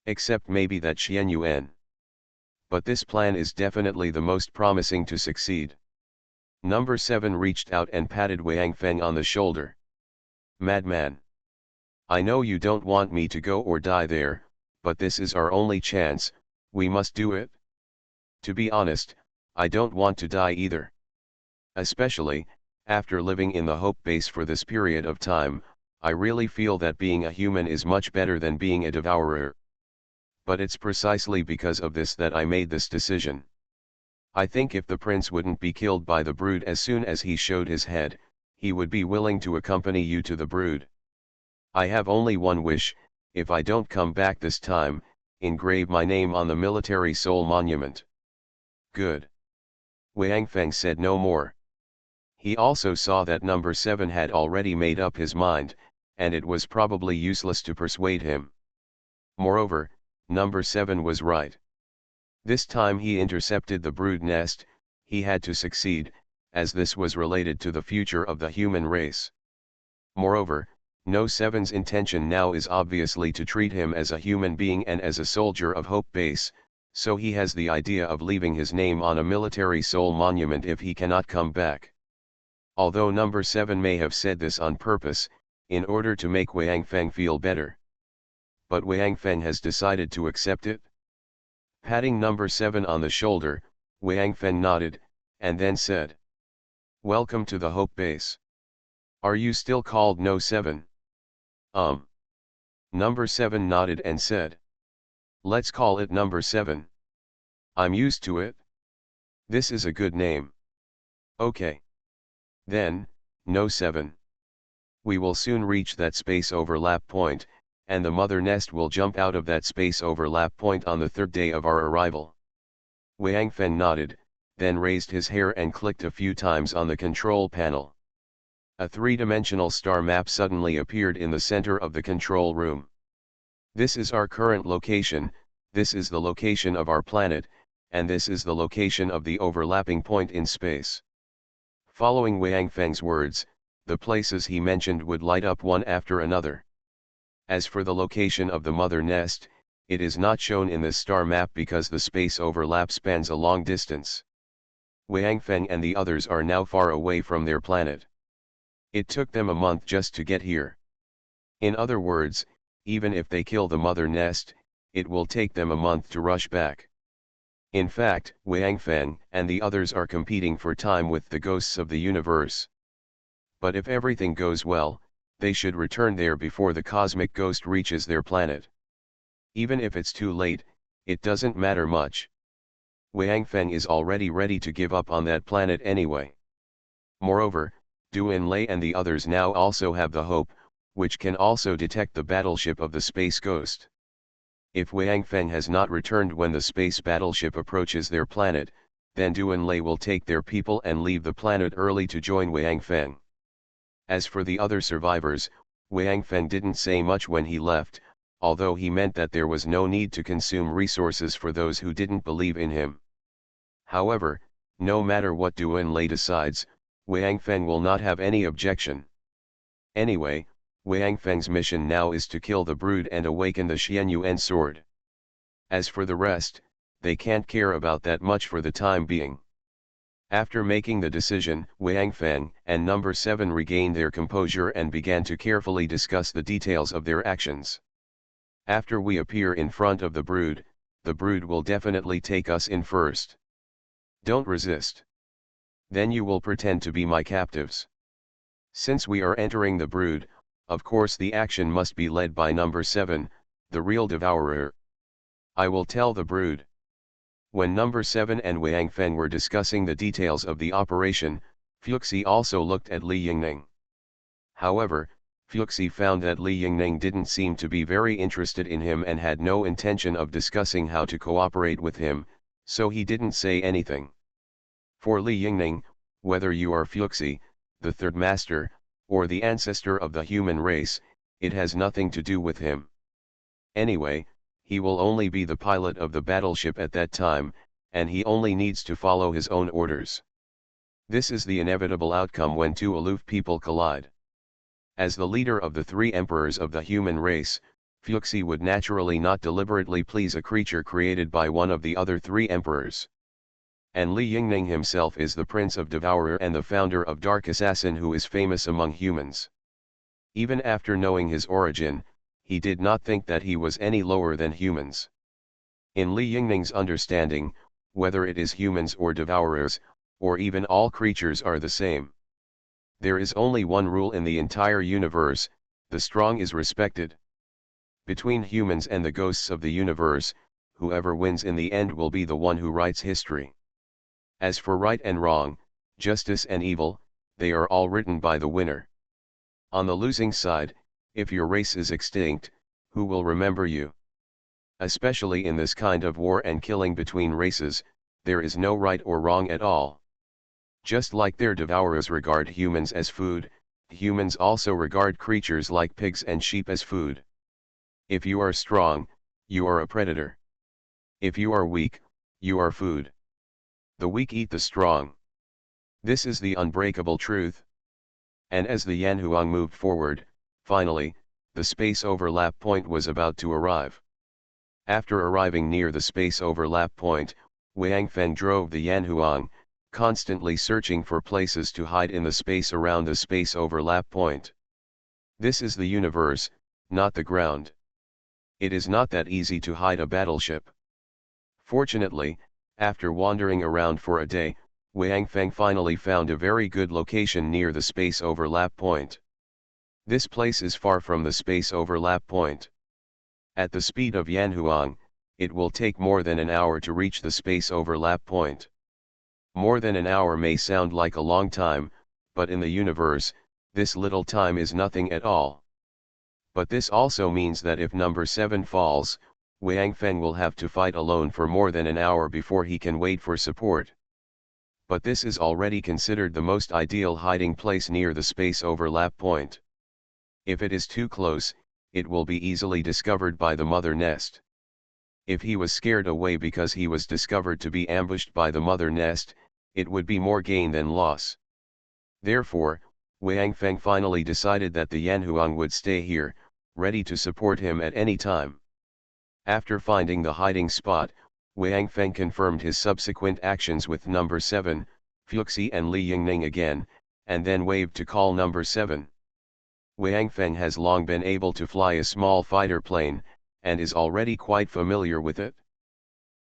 except maybe that Xian Yuan. But this plan is definitely the most promising to succeed. Number 7 reached out and patted Wang Feng on the shoulder. Madman. I know you don't want me to go or die there, but this is our only chance, we must do it. To be honest, I don't want to die either. Especially, after living in the Hope Base for this period of time, I really feel that being a human is much better than being a devourer. But it's precisely because of this that I made this decision. I think if the prince wouldn't be killed by the brood as soon as he showed his head, he would be willing to accompany you to the brood. I have only one wish: if I don't come back this time, engrave my name on the military soul monument. Good. Wang Feng said no more. He also saw that number 7 had already made up his mind, and it was probably useless to persuade him. Moreover, number 7 was right. This time he intercepted the brood nest, he had to succeed, as this was related to the future of the human race. Moreover, No 7's intention now is obviously to treat him as a human being and as a soldier of Hope Base, so he has the idea of leaving his name on a military soul monument if he cannot come back. Although number 7 may have said this on purpose, in order to make Wang Feng feel better. But Wang Feng has decided to accept it. Patting number 7 on the shoulder, Wang Feng nodded, and then said, "Welcome to the Hope Base. Are you still called No 7? Number 7 nodded and said, "Let's call it number 7. I'm used to it. This is a good name." "Okay. Then, No 7. We will soon reach that space overlap point, and the mother nest will jump out of that space overlap point on the 3rd day of our arrival." Wang Feng nodded, then raised his hair and clicked a few times on the control panel. A 3-dimensional star map suddenly appeared in the center of the control room. "This is our current location, this is the location of our planet, and this is the location of the overlapping point in space." Following Wang Feng's words, the places he mentioned would light up one after another. As for the location of the mother nest, it is not shown in this star map because the space overlap spans a long distance. Wang Feng and the others are now far away from their planet. It took them a month just to get here. In other words, even if they kill the mother nest, it will take them a month to rush back. In fact, Wang Feng and the others are competing for time with the ghosts of the universe. But if everything goes well, they should return there before the cosmic ghost reaches their planet. Even if it's too late, It doesn't matter much. Wang Feng is already ready to give up on that planet anyway. Moreover, Du Enlai and the others now also have the hope, which can also detect the battleship of the Space Ghost. If Wang Feng has not returned when the space battleship approaches their planet, then Du Enlai will take their people and leave the planet early to join Wang Feng. As for the other survivors, Wang Feng didn't say much when he left, although he meant that there was no need to consume resources for those who didn't believe in him. However, no matter what Du Enlai decides, Wang Feng will not have any objection. Anyway, Wang Feng's mission now is to kill the brood and awaken the Xianyuan sword. As for the rest, they can't care about that much for the time being. After making the decision, Wang Feng and Number 7 regained their composure and began to carefully discuss the details of their actions. After we appear in front of the brood will definitely take us in first. Don't resist. Then you will pretend to be my captives. Since we are entering the brood, of course the action must be led by Number 7, the real devourer. I will tell the brood. When Number 7 and Wang Feng were discussing the details of the operation, Fuxi also looked at Li Yingning. However, Fuxi found that Li Yingning didn't seem to be very interested in him and had no intention of discussing how to cooperate with him, so he didn't say anything. For Li Yingning, whether you are Fuxi, the third master, or the ancestor of the human race, it has nothing to do with him. Anyway, he will only be the pilot of the battleship at that time, and he only needs to follow his own orders. This is the inevitable outcome when two aloof people collide. As the leader of the three emperors of the human race, Fuxi would naturally not deliberately please a creature created by one of the other three emperors. And Li Yingning himself is the Prince of Devourer and the founder of Dark Assassin who is famous among humans. Even after knowing his origin, he did not think that he was any lower than humans. In Li Yingning's understanding, whether it is humans or devourers, or even all creatures are the same. There is only one rule in the entire universe: the strong is respected. Between humans and the ghosts of the universe, whoever wins in the end will be the one who writes history. As for right and wrong, justice and evil, they are all written by the winner. On the losing side, if your race is extinct, who will remember you? Especially in this kind of war and killing between races, there is no right or wrong at all. Just like their devourers regard humans as food, humans also regard creatures like pigs and sheep as food. If you are strong, you are a predator. If you are weak, you are food. The weak eat the strong. This is the unbreakable truth. And as the Yanhuang moved forward, finally, the space overlap point was about to arrive. After arriving near the space overlap point, Wang Feng drove the Yanhuang, constantly searching for places to hide in the space around the space overlap point. This is the universe, not the ground. It is not that easy to hide a battleship. Fortunately, after wandering around for a day, Wang Feng finally found a very good location near the space overlap point. This place is far from the space overlap point. At the speed of Yanhuang, it will take more than an hour to reach the space overlap point. More than an hour may sound like a long time, but in the universe, this little time is nothing at all. But this also means that if Number 7 falls, Wang Feng will have to fight alone for more than an hour before he can wait for support. But this is already considered the most ideal hiding place near the space overlap point. If it is too close, it will be easily discovered by the mother nest. If he was scared away because he was discovered to be ambushed by the mother nest, it would be more gain than loss. Therefore, Wang Feng finally decided that the Yanhuang would stay here, ready to support him at any time. After finding the hiding spot, Wang Feng confirmed his subsequent actions with Number 7, Fuxi and Li Yingning again, and then waved to call Number 7. Wang Feng has long been able to fly a small fighter plane, and is already quite familiar with it.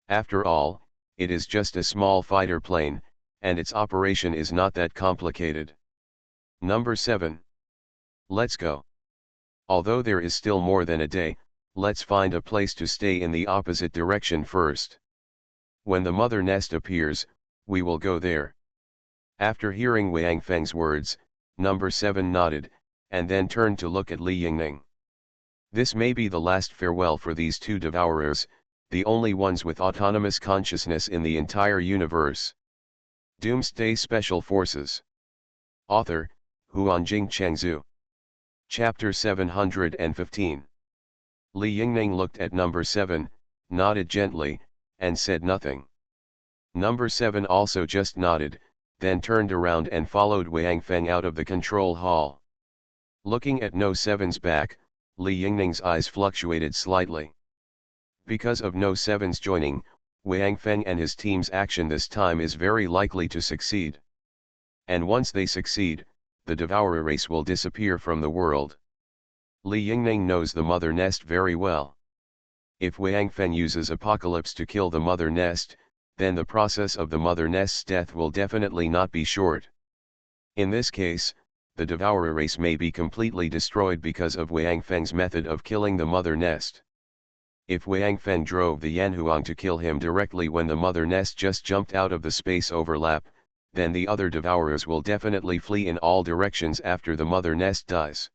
After all, it is just a small fighter plane, and its operation is not that complicated. Number 7. Let's go. Although there is still more than a day, Let's find a place to stay in the opposite direction first. When the mother nest appears, we will go there. After hearing Wang Feng's words, number 7 nodded, and then turned to look at Li Yingning. This may be the last farewell for these two devourers, the only ones with autonomous consciousness in the entire universe. Doomsday Special Forces. Author, Huanjing Chengzhu. Chapter 715. Li Yingning looked at number 7, nodded gently, and said nothing. Number 7 also just nodded, then turned around and followed Wang Feng out of the control hall. Looking at No 7's back, Li Yingning's eyes fluctuated slightly. Because of No 7's joining, Wang Feng and his team's action this time is very likely to succeed. And once they succeed, the Devourer race will disappear from the world. Li Yingning knows the mother nest very well. If Wang Feng uses Apocalypse to kill the mother nest, then the process of the mother nest's death will definitely not be short. In this case, the Devourer race may be completely destroyed because of Wang Feng's method of killing the mother nest. If Wang Feng drove the Yanhuang to kill him directly when the mother nest just jumped out of the space overlap, then the other Devourers will definitely flee in all directions after the mother nest dies.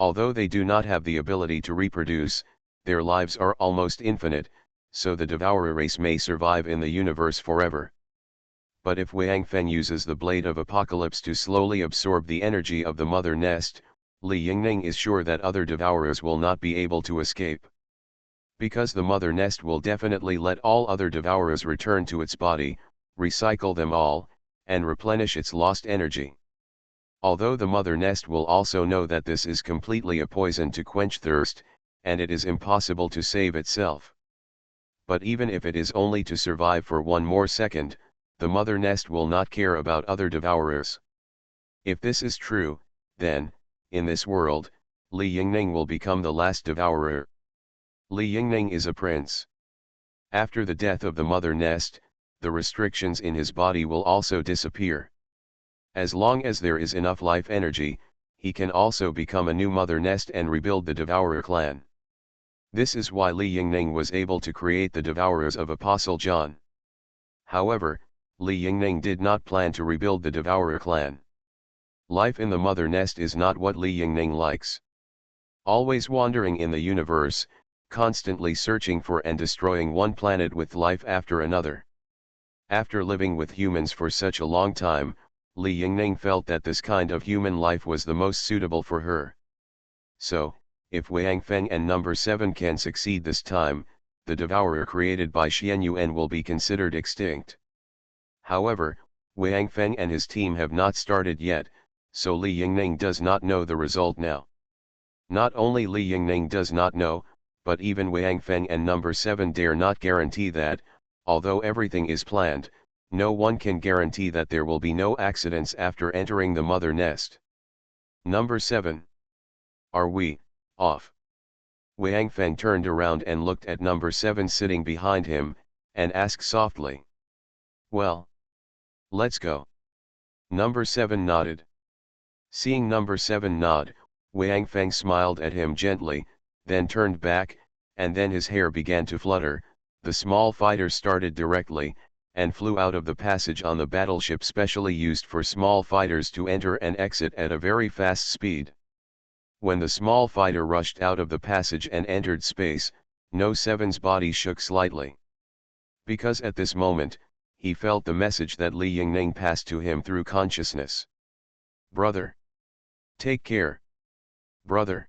Although they do not have the ability to reproduce, their lives are almost infinite, so the Devourer race may survive in the universe forever. But if Wang Feng uses the Blade of Apocalypse to slowly absorb the energy of the mother nest, Li Yingning is sure that other Devourers will not be able to escape. Because the mother nest will definitely let all other Devourers return to its body, recycle them all, and replenish its lost energy. Although the mother nest will also know that this is completely a poison to quench thirst, and it is impossible to save itself. But even if it is only to survive for one more second, the mother nest will not care about other Devourers. If this is true, then, in this world, Li Yingning will become the last Devourer. Li Yingning is a prince. After the death of the mother nest, the restrictions in his body will also disappear. As long as there is enough life energy, he can also become a new mother nest and rebuild the Devourer clan. This is why Li Yingning was able to create the Devourers of Apostle John. However, Li Yingning did not plan to rebuild the Devourer clan. Life in the mother nest is not what Li Yingning likes. Always wandering in the universe, constantly searching for and destroying one planet with life after another. After living with humans for such a long time, Li Yingning felt that this kind of human life was the most suitable for her. So, if Wang Feng and number 7 can succeed this time, the Devourer created by Xianyuan will be considered extinct. However, Wang Feng and his team have not started yet, so Li Yingning does not know the result now. Not only Li Yingning does not know, but even Wang Feng and number 7 dare not guarantee that, although everything is planned, no one can guarantee that there will be no accidents after entering the mother nest. Number 7. Are we off? Wang Feng turned around and looked at number 7 sitting behind him, and asked softly. Well, let's go. Number 7 nodded. Seeing number 7 nod, Wang Feng smiled at him gently, then turned back, and then his hair began to flutter. The small fighter started directly, and flew out of the passage on the battleship specially used for small fighters to enter and exit at a very fast speed. When the small fighter rushed out of the passage and entered space, No 7's body shook slightly. Because at this moment, he felt the message that Li Yingning passed to him through consciousness. Brother. Take care. Brother.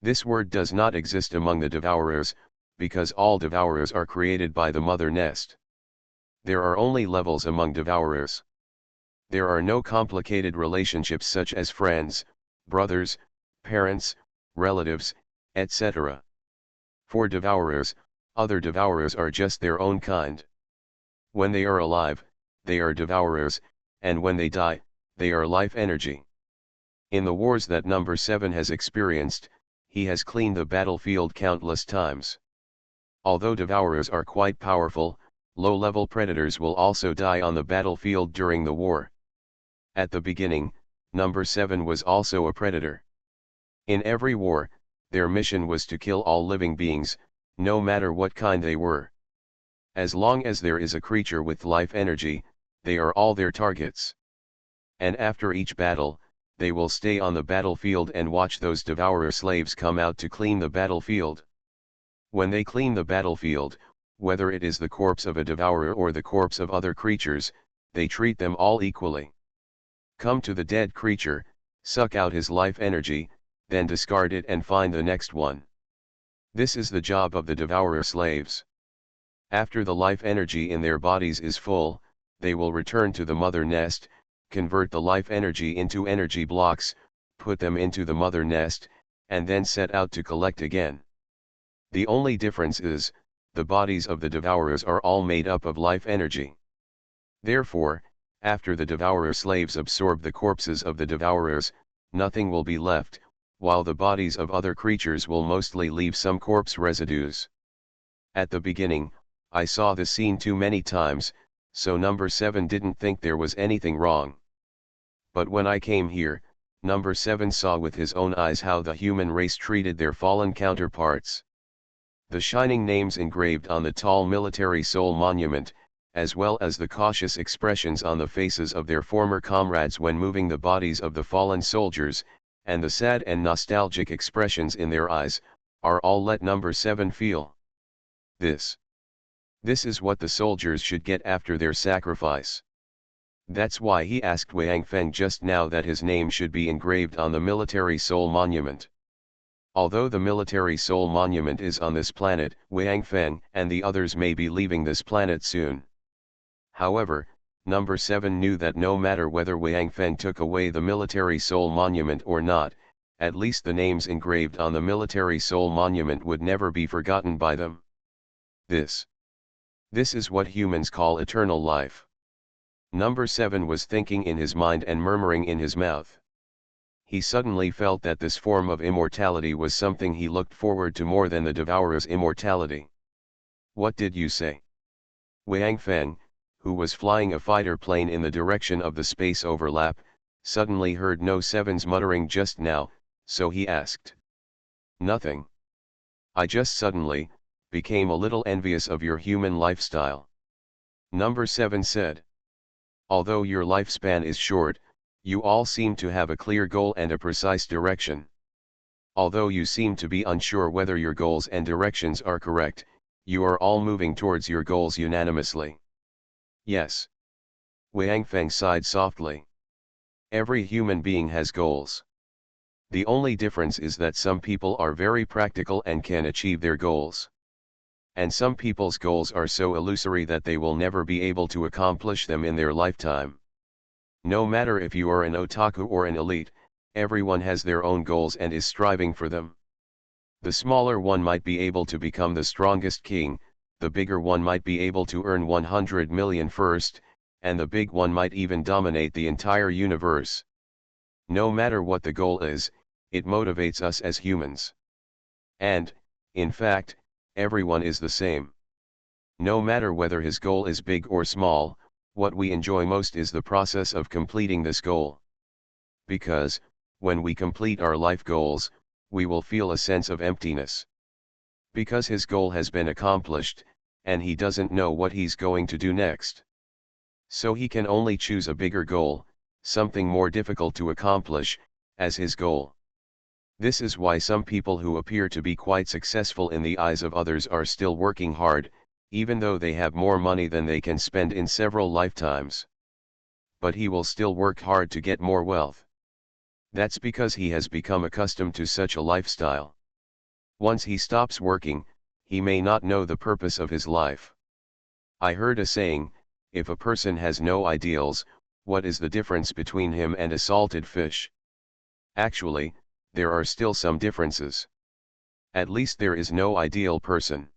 This word does not exist among the Devourers, because all Devourers are created by the mother nest. There are only levels among Devourers. There are no complicated relationships such as friends, brothers, parents, relatives, etc. For Devourers, other Devourers are just their own kind. When they are alive, they are Devourers, and when they die, they are life energy. In the wars that number 7 has experienced, he has cleaned the battlefield countless times. Although Devourers are quite powerful, low-level predators will also die on the battlefield during the war. At the beginning, number 7 was also a predator. In every war, their mission was to kill all living beings, no matter what kind they were. As long as there is a creature with life energy, they are all their targets. And after each battle, they will stay on the battlefield and watch those devourer slaves come out to clean the battlefield. When they clean the battlefield, whether it is the corpse of a devourer or the corpse of other creatures, they treat them all equally. Come to the dead creature, suck out his life energy, then discard it and find the next one. This is the job of the devourer slaves. After the life energy in their bodies is full, they will return to the mother nest, convert the life energy into energy blocks, put them into the mother nest, and then set out to collect again. The only difference is, the bodies of the devourers are all made up of life energy. Therefore, after the devourer slaves absorb the corpses of the devourers, nothing will be left, while the bodies of other creatures will mostly leave some corpse residues. At the beginning, I saw the scene too many times, so number 7 didn't think there was anything wrong. But when I came here, number 7 saw with his own eyes how the human race treated their fallen counterparts. The shining names engraved on the tall military soul monument, as well as the cautious expressions on the faces of their former comrades when moving the bodies of the fallen soldiers, and the sad and nostalgic expressions in their eyes, are all let number 7 feel. This is what the soldiers should get after their sacrifice. That's why he asked Wang Feng just now that his name should be engraved on the military soul monument. Although the military soul monument is on this planet, Wang Feng and the others may be leaving this planet soon. However, number 7 knew that no matter whether Wang Feng took away the military soul monument or not, at least the names engraved on the military soul monument would never be forgotten by them. This is what humans call eternal life. Number 7 was thinking in his mind and murmuring in his mouth. He suddenly felt that this form of immortality was something he looked forward to more than the devourer's immortality. What did you say? Wang Feng, who was flying a fighter plane in the direction of the space overlap, suddenly heard No 7's muttering just now, so he asked. Nothing. I just suddenly became a little envious of your human lifestyle. Number 7 said. Although your lifespan is short, you all seem to have a clear goal and a precise direction. Although you seem to be unsure whether your goals and directions are correct, you are all moving towards your goals unanimously. Yes. Wang Feng sighed softly. Every human being has goals. The only difference is that some people are very practical and can achieve their goals. And some people's goals are so illusory that they will never be able to accomplish them in their lifetime. No matter if you are an otaku or an elite, everyone has their own goals and is striving for them. The smaller one might be able to become the strongest king, the bigger one might be able to earn 100 million first, and the big one might even dominate the entire universe. No matter what the goal is, it motivates us as humans. And, in fact, everyone is the same. No matter whether his goal is big or small, what we enjoy most is the process of completing this goal. Because, when we complete our life goals, we will feel a sense of emptiness. Because his goal has been accomplished, and he doesn't know what he's going to do next. So he can only choose a bigger goal, something more difficult to accomplish, as his goal. This is why some people who appear to be quite successful in the eyes of others are still working hard, even though they have more money than they can spend in several lifetimes. But he will still work hard to get more wealth. That's because he has become accustomed to such a lifestyle. Once he stops working, he may not know the purpose of his life. I heard a saying, if a person has no ideals, what is the difference between him and a salted fish? Actually, there are still some differences. At least there is no ideal person.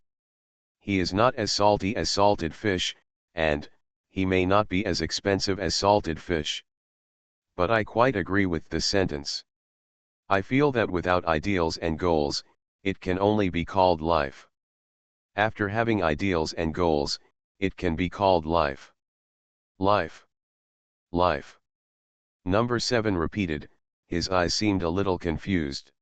He is not as salty as salted fish, and he may not be as expensive as salted fish. But I quite agree with this sentence. I feel that without ideals and goals, it can only be called life. After having ideals and goals, it can be called life. Life. Life. Number 7 repeated, his eyes seemed a little confused.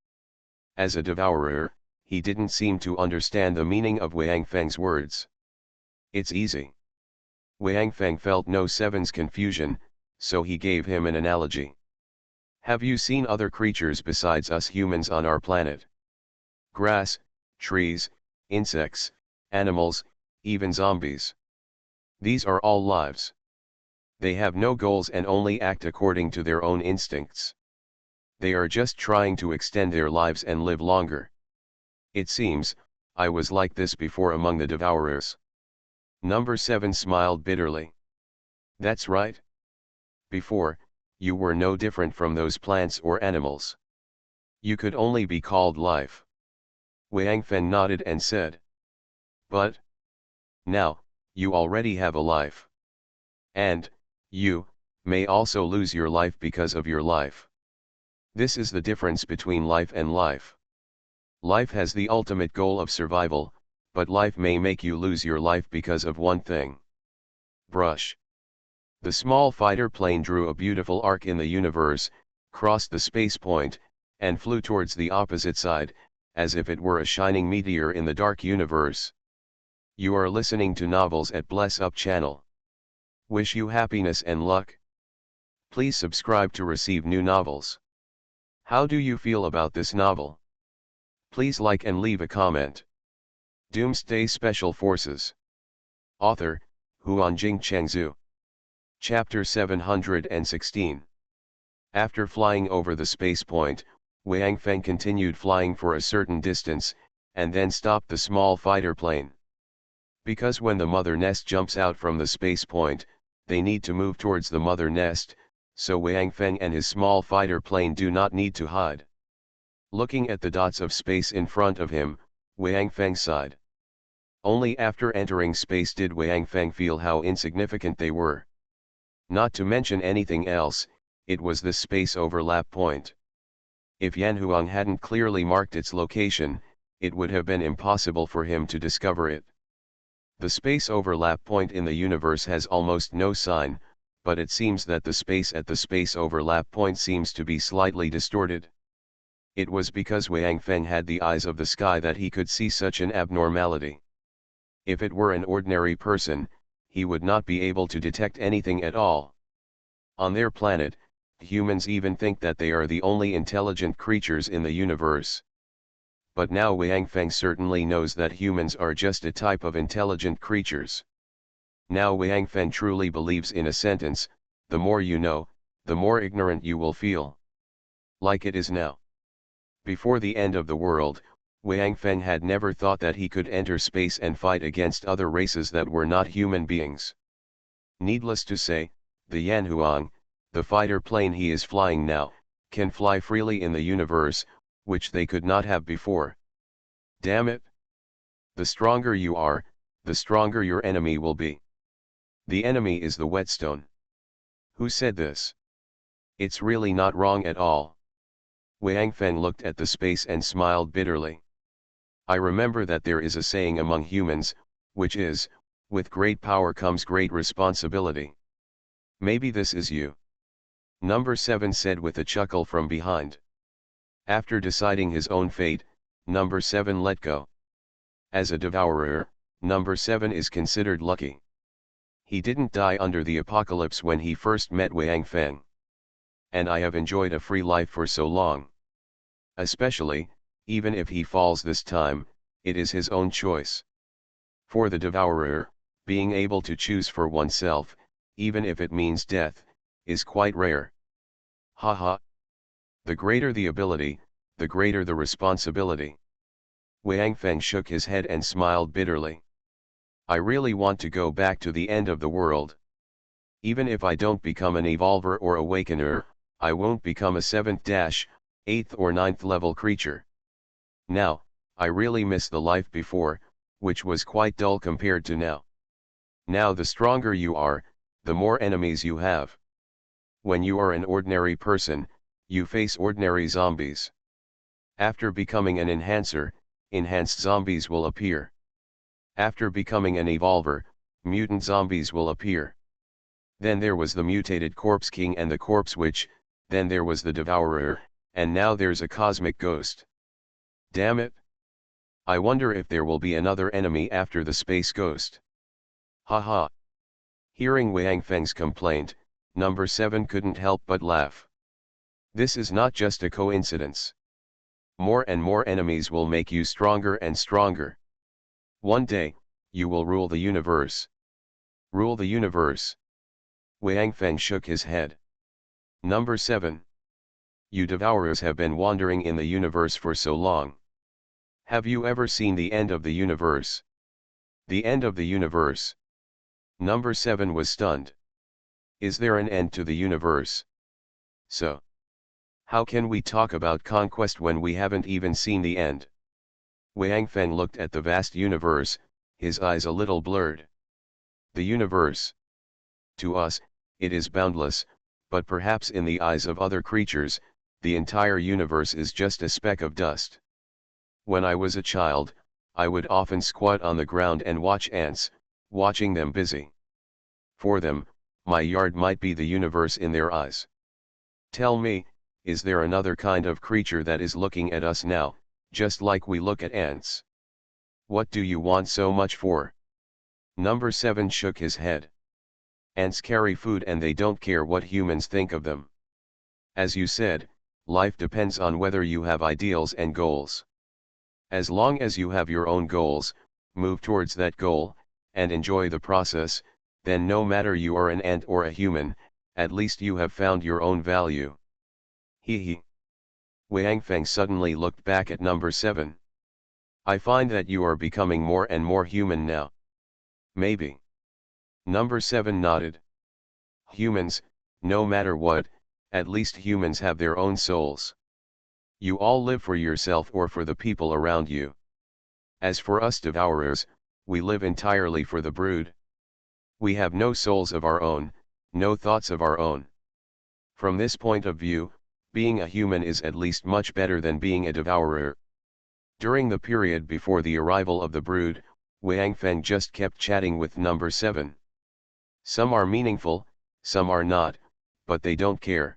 As a devourer, he didn't seem to understand the meaning of Wang Feng's words. It's easy. Wang Feng felt No 7's confusion, so he gave him an analogy. Have you seen other creatures besides us humans on our planet? Grass, trees, insects, animals, even zombies. These are all lives. They have no goals and only act according to their own instincts. They are just trying to extend their lives and live longer. It seems, I was like this before among the devourers. Number 7 smiled bitterly. That's right. Before, you were no different from those plants or animals. You could only be called life. Wang Fen nodded and said. But now, you already have a life. And, you may also lose your life because of your life. This is the difference between life and life. Life has the ultimate goal of survival, but life may make you lose your life because of one thing. Brush. The small fighter plane drew a beautiful arc in the universe, crossed the space point, and flew towards the opposite side, as if it were a shining meteor in the dark universe. You are listening to Novels at Bless Up channel. Wish you happiness and luck. Please subscribe to receive new novels. How do you feel about this novel? Please like and leave a comment. Doomsday Special Forces. Author, Huanjing Chengzhu. Chapter 716. After flying over the space point, Wang Feng continued flying for a certain distance, and then stopped the small fighter plane. Because when the mother nest jumps out from the space point, they need to move towards the mother nest, so Wang Feng and his small fighter plane do not need to hide. Looking at the dots of space in front of him, Wang Feng sighed. Only after entering space did Wang Feng feel how insignificant they were. Not to mention anything else, it was the space overlap point. If Yanhuang hadn't clearly marked its location, it would have been impossible for him to discover it. The space overlap point in the universe has almost no sign, but it seems that the space at the space overlap point seems to be slightly distorted. It was because Wang Feng had the eyes of the sky that he could see such an abnormality. If it were an ordinary person, he would not be able to detect anything at all. On their planet, humans even think that they are the only intelligent creatures in the universe. But now Wang Feng certainly knows that humans are just a type of intelligent creatures. Now Wang Feng truly believes in a sentence, the more you know, the more ignorant you will feel. Like it is now. Before the end of the world, Wang Feng had never thought that he could enter space and fight against other races that were not human beings. Needless to say, the Yanhuang, the fighter plane he is flying now, can fly freely in the universe, which they could not have before. Damn it! The stronger you are, the stronger your enemy will be. The enemy is the whetstone. Who said this? It's really not wrong at all. Wang Feng looked at the space and smiled bitterly. I remember that there is a saying among humans, which is, with great power comes great responsibility. Maybe this is you. Number 7 said with a chuckle from behind. After deciding his own fate, Number 7 let go. As a devourer, Number 7 is considered lucky. He didn't die under the apocalypse when he first met Wang Feng. And I have enjoyed a free life for so long. Especially, even if he falls this time, it is his own choice. For the devourer, being able to choose for oneself, even if it means death, is quite rare. Haha. The greater the ability, the greater the responsibility. Wang Feng shook his head and smiled bitterly. I really want to go back to the end of the world. Even if I don't become an evolver or awakener, I won't become a 7th, 8th or 9th level creature. Now, I really miss the life before, which was quite dull compared to now. Now the stronger you are, the more enemies you have. When you are an ordinary person, you face ordinary zombies. After becoming an enhancer, enhanced zombies will appear. After becoming an evolver, mutant zombies will appear. Then there was the mutated corpse king and the corpse witch, then there was the devourer, and now there's a cosmic ghost. Damn it. I wonder if there will be another enemy after the space ghost. Haha. Hearing Wang Feng's complaint, number 7 couldn't help but laugh. This is not just a coincidence. More and more enemies will make you stronger and stronger. One day, you will rule the universe. Rule the universe. Wang Feng shook his head. Number 7. You devourers have been wandering in the universe for so long. Have you ever seen the end of the universe? The end of the universe. Number 7 was stunned. Is there an end to the universe? So, how can we talk about conquest when we haven't even seen the end? Wang Feng looked at the vast universe, his eyes a little blurred. The universe. To us, it is boundless, but perhaps in the eyes of other creatures, the entire universe is just a speck of dust. When I was a child, I would often squat on the ground and watch ants, watching them busy. For them, my yard might be the universe in their eyes. Tell me, is there another kind of creature that is looking at us now, just like we look at ants? What do you want so much for? Number 7 shook his head. Ants carry food and they don't care what humans think of them. As you said, life depends on whether you have ideals and goals. As long as you have your own goals, move towards that goal, and enjoy the process, then no matter you are an ant or a human, at least you have found your own value. Hee hee. Wang Feng suddenly looked back at number 7. I find that you are becoming more and more human now. Maybe. Number 7 nodded. Humans, no matter what, at least humans have their own souls. You all live for yourself or for the people around you. As for us devourers, we live entirely for the brood. We have no souls of our own, no thoughts of our own. From this point of view, being a human is at least much better than being a devourer. During the period before the arrival of the brood, Wang Feng just kept chatting with number 7. Some are meaningful, some are not, but they don't care.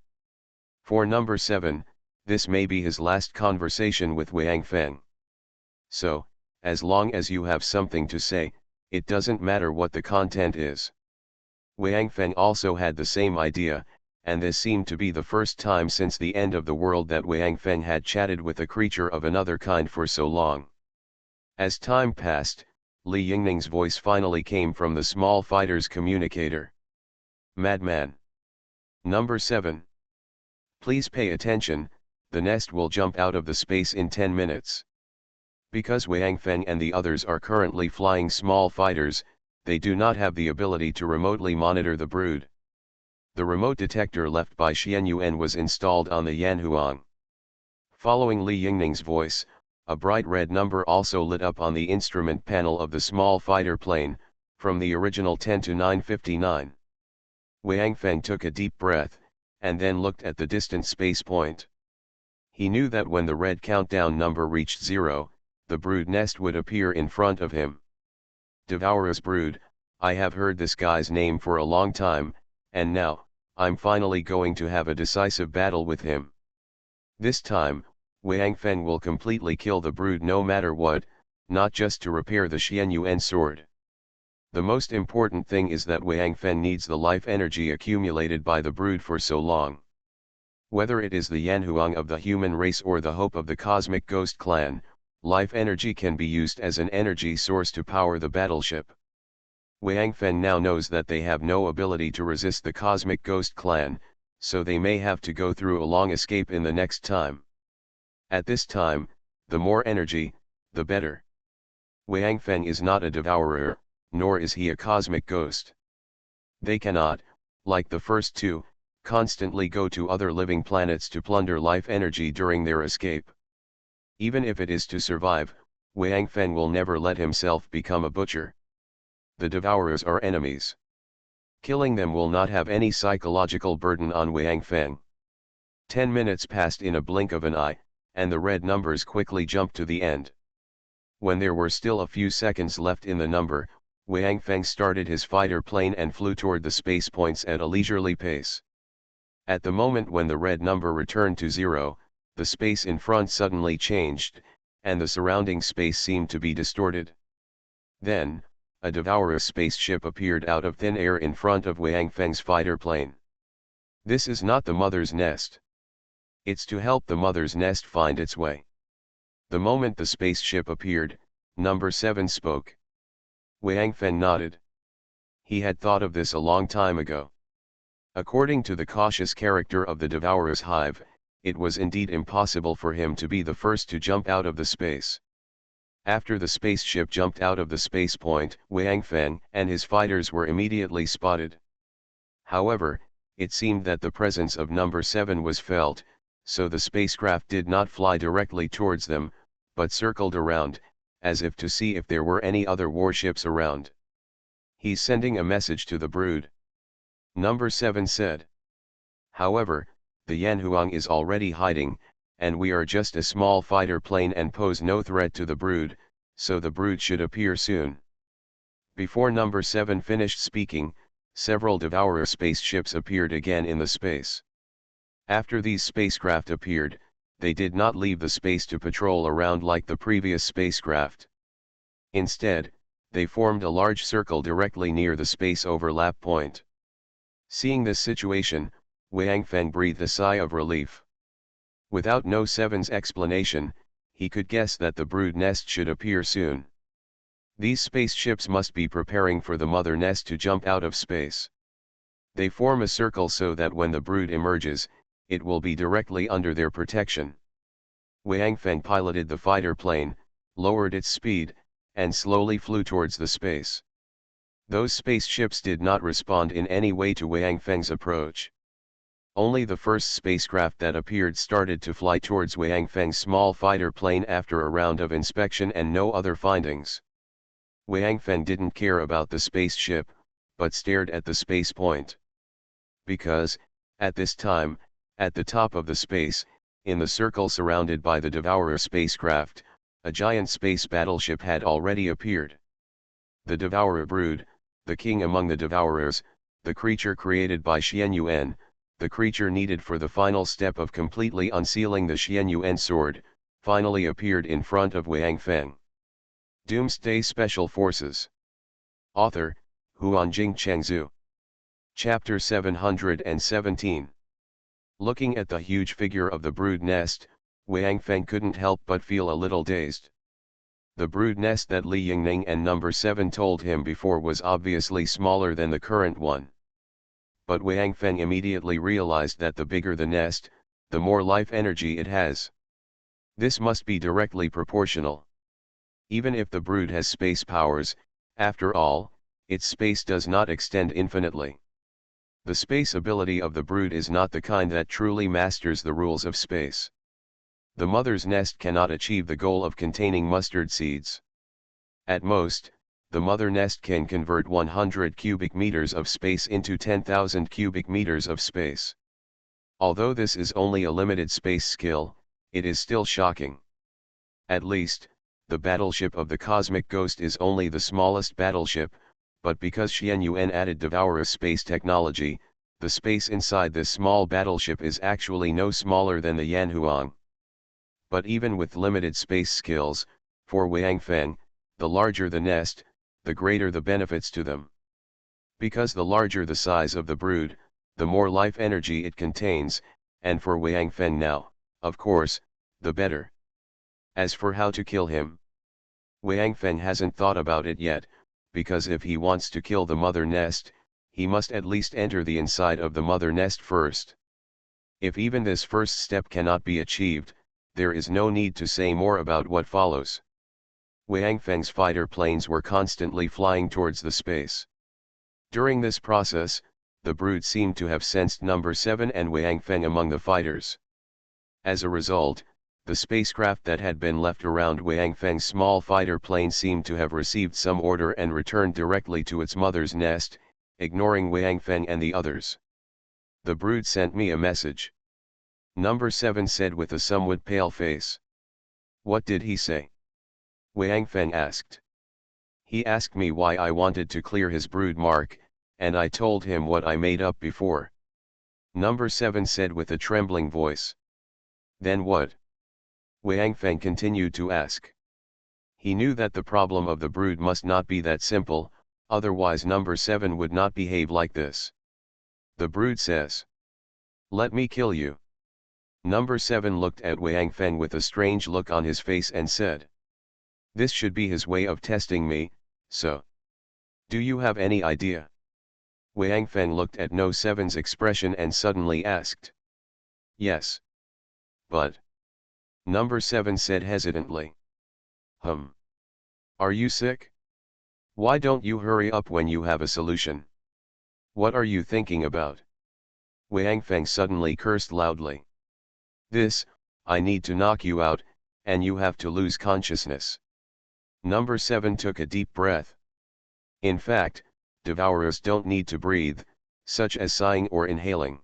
For number 7, this may be his last conversation with Wang Feng. So, as long as you have something to say, it doesn't matter what the content is. Wang Feng also had the same idea, and this seemed to be the first time since the end of the world that Wang Feng had chatted with a creature of another kind for so long. As time passed, Li Yingning's voice finally came from the small fighter's communicator. Madman. Number 7. Please pay attention, the nest will jump out of the space in 10 minutes. Because Wang Feng and the others are currently flying small fighters, they do not have the ability to remotely monitor the brood. The remote detector left by Xian Yuan was installed on the Yanhuang. Following Li Yingning's voice, a bright red number also lit up on the instrument panel of the small fighter plane, from the original 10 to 959. Wang Feng took a deep breath, and then looked at the distant space point. He knew that when the red countdown number reached 0, the brood nest would appear in front of him. Devourer's brood, I have heard this guy's name for a long time, and now, I'm finally going to have a decisive battle with him. This time, Wang Feng will completely kill the brood no matter what, not just to repair the Xian Yuan sword. The most important thing is that Wang Feng needs the life energy accumulated by the brood for so long. Whether it is the Yanhuang of the human race or the hope of the cosmic ghost clan, life energy can be used as an energy source to power the battleship. Wang Feng now knows that they have no ability to resist the cosmic ghost clan, so they may have to go through a long escape in the next time. At this time, the more energy, the better. Wang Feng is not a devourer, nor is he a cosmic ghost. They cannot, like the first two, constantly go to other living planets to plunder life energy during their escape. Even if it is to survive, Wang Feng will never let himself become a butcher. The devourers are enemies. Killing them will not have any psychological burden on Wang Feng. 10 minutes passed in a blink of an eye, and the red numbers quickly jumped to the end. When there were still a few seconds left in the number, Wang Feng started his fighter plane and flew toward the space points at a leisurely pace. At the moment when the red number returned to 0, the space in front suddenly changed, and the surrounding space seemed to be distorted. Then, a Devourer spaceship appeared out of thin air in front of Wang Feng's fighter plane. This is not the mother's nest. It's to help the mother's nest find its way. The moment the spaceship appeared, Number 7 spoke. Wang Feng nodded. He had thought of this a long time ago. According to the cautious character of the Devourer's hive, it was indeed impossible for him to be the first to jump out of the space. After the spaceship jumped out of the space point, Wang Feng and his fighters were immediately spotted. However, it seemed that the presence of Number 7 was felt, so the spacecraft did not fly directly towards them, but circled around, as if to see if there were any other warships around. "He's sending a message to the brood," Number 7 said. "However, the Yanhuang is already hiding, and we are just a small fighter plane and pose no threat to the brood, so the brood should appear soon." Before Number 7 finished speaking, several Devourer spaceships appeared again in the space. After these spacecraft appeared, they did not leave the space to patrol around like the previous spacecraft. Instead, they formed a large circle directly near the space overlap point. Seeing this situation, Wang Feng breathed a sigh of relief. Without No. 7's explanation, he could guess that the brood nest should appear soon. These spaceships must be preparing for the mother nest to jump out of space. They form a circle so that when the brood emerges, it will be directly under their protection. Wang Feng piloted the fighter plane, lowered its speed, and slowly flew towards the space. Those spaceships did not respond in any way to Wang Feng's approach. Only the first spacecraft that appeared started to fly towards Wang Feng's small fighter plane after a round of inspection and no other findings. Wang Feng didn't care about the spaceship, but stared at the space point. Because, at this time, at the top of the space, in the circle surrounded by the Devourer spacecraft, a giant space battleship had already appeared. The Devourer brood, the king among the Devourers, the creature created by Xianyuan, the creature needed for the final step of completely unsealing the Xianyuan sword, finally appeared in front of Wang Feng. Doomsday Special Forces. Author, Huanjing Chengzhu. Chapter 717. Looking at the huge figure of the brood nest, Wang Feng couldn't help but feel a little dazed. The brood nest that Li Yingning and Number 7 told him before was obviously smaller than the current one. But Wang Feng immediately realized that the bigger the nest, the more life energy it has. This must be directly proportional. Even if the brood has space powers, after all, its space does not extend infinitely. The space ability of the brood is not the kind that truly masters the rules of space. The mother's nest cannot achieve the goal of containing mustard seeds. At most, the mother nest can convert 100 cubic meters of space into 10,000 cubic meters of space. Although this is only a limited space skill, it is still shocking. At least, the battleship of the Cosmic Ghost is only the smallest battleship, but because Xianyuan added Devourer space technology, the space inside this small battleship is actually no smaller than the Yanhuang. But even with limited space skills, for Wang Feng, the larger the nest, the greater the benefits to them. Because the larger the size of the brood, the more life energy it contains, and for Wang Feng now, of course, the better. As for how to kill him, Wang Feng hasn't thought about it yet, because if he wants to kill the mother nest, he must at least enter the inside of the mother nest first. If even this first step cannot be achieved, there is no need to say more about what follows. Wang Feng's fighter planes were constantly flying towards the space. During this process, the brood seemed to have sensed Number 7 and Wang Feng among the fighters. As a result, the spacecraft that had been left around Wang Feng's small fighter plane seemed to have received some order and returned directly to its mother's nest, ignoring Wang Feng and the others. "The brood sent me a message," Number 7 said with a somewhat pale face. "What did he say?" Wang Feng asked. "He asked me why I wanted to clear his brood mark, and I told him what I made up before," Number 7 said with a trembling voice. "Then what?" Wang Feng continued to ask. He knew that the problem of the brood must not be that simple, otherwise number 7 would not behave like this. The brood says, "Let me kill you." Number 7 looked at Wang Feng with a strange look on his face and said, "This should be his way of testing me, so. Do you have any idea?" Wang Feng looked at No 7's expression and suddenly asked. "Yes. But." Number 7 said hesitantly. Are you sick? Why don't you hurry up when you have a solution? What are you thinking about?" Wang Feng suddenly cursed loudly. I need to knock you out, and you have to lose consciousness." Number 7 took a deep breath. In fact, devourers don't need to breathe, such as sighing or inhaling.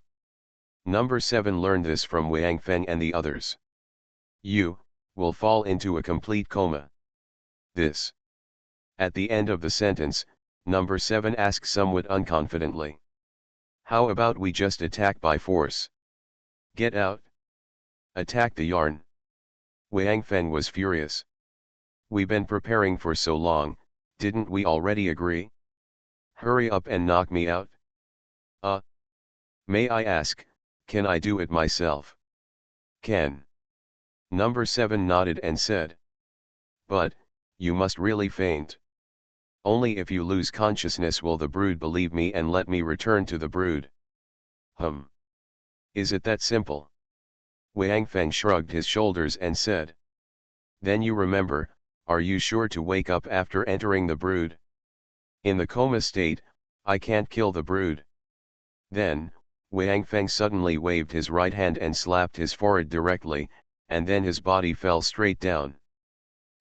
Number 7 learned this from Wang Feng and the others. "You will fall into a complete coma." At the end of the sentence, number 7 asked somewhat unconfidently. "How about we just attack by force? Get out. Attack the yarn." Wang Feng was furious. "We've been preparing for so long, didn't we already agree? Hurry up and knock me out." May I ask, can I do it myself?" "Can." Number 7 nodded and said. "But, you must really faint. Only if you lose consciousness will the brood believe me and let me return to the brood." Is it that simple?" Wang Feng shrugged his shoulders and said. "Then you remember, are you sure to wake up after entering the brood? In the coma state, I can't kill the brood." Then, Wang Feng suddenly waved his right hand and slapped his forehead directly, and then his body fell straight down.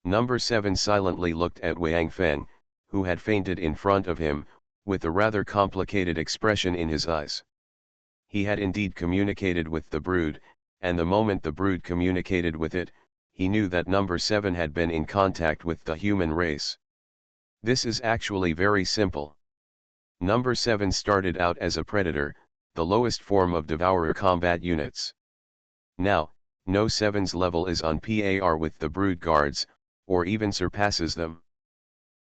Number 7 silently looked at Wang Feng, who had fainted in front of him, with a rather complicated expression in his eyes. He had indeed communicated with the brood, and the moment the brood communicated with it, he knew that number 7 had been in contact with the human race. This is actually very simple. Number 7 started out as a predator, the lowest form of devourer combat units. Now, No 7's level is on par with the brood guards, or even surpasses them.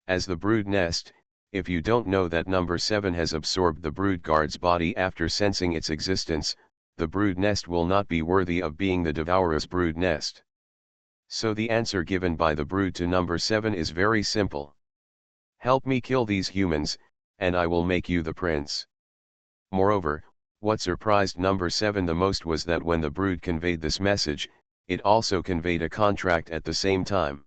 As the brood nest, if you don't know that number 7 has absorbed the brood guard's body after sensing its existence, the brood nest will not be worthy of being the devourer's brood nest. So the answer given by the brood to number 7 is very simple. "Help me kill these humans, and I will make you the prince." Moreover, what surprised number 7 the most was that when the brood conveyed this message, it also conveyed a contract at the same time.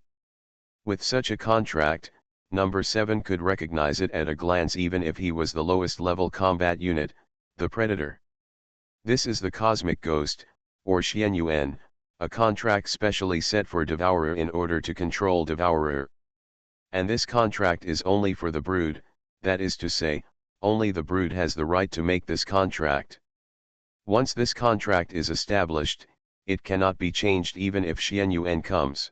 With such a contract, number 7 could recognize it at a glance even if he was the lowest level combat unit, the predator. This is the cosmic ghost, or Xianyuan, a contract specially set for devourer in order to control devourer. And this contract is only for the brood, that is to say, only the brood has the right to make this contract. Once this contract is established, it cannot be changed even if Xianyuan comes.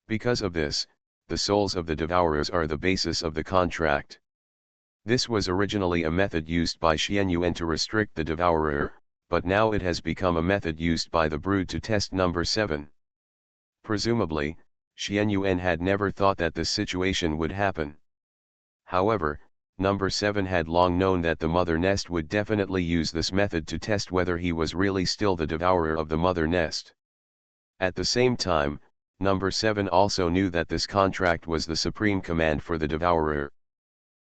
Because of this, the souls of the devourers are the basis of the contract. This was originally a method used by Xianyuan to restrict the devourer, but now it has become a method used by the brood to test number 7. Presumably, Xianyuan had never thought that this situation would happen. However, number 7 had long known that the mother nest would definitely use this method to test whether he was really still the devourer of the mother nest. At the same time, number 7 also knew that this contract was the supreme command for the devourer.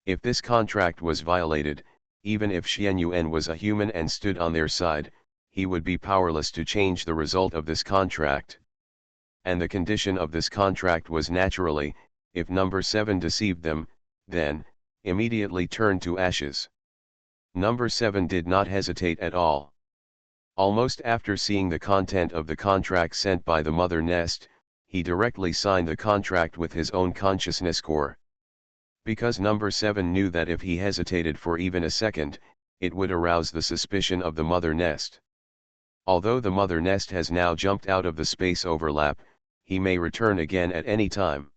If this contract was violated, even if Xianyuan was a human and stood on their side, he would be powerless to change the result of this contract. And the condition of this contract was naturally, if number 7 deceived them, then, immediately turn to ashes. Number 7 did not hesitate at all. Almost after seeing the content of the contract sent by the mother nest, he directly signed the contract with his own consciousness core. Because number 7 knew that if he hesitated for even a second, it would arouse the suspicion of the mother nest. Although the mother nest has now jumped out of the space overlap, he may return again at any time.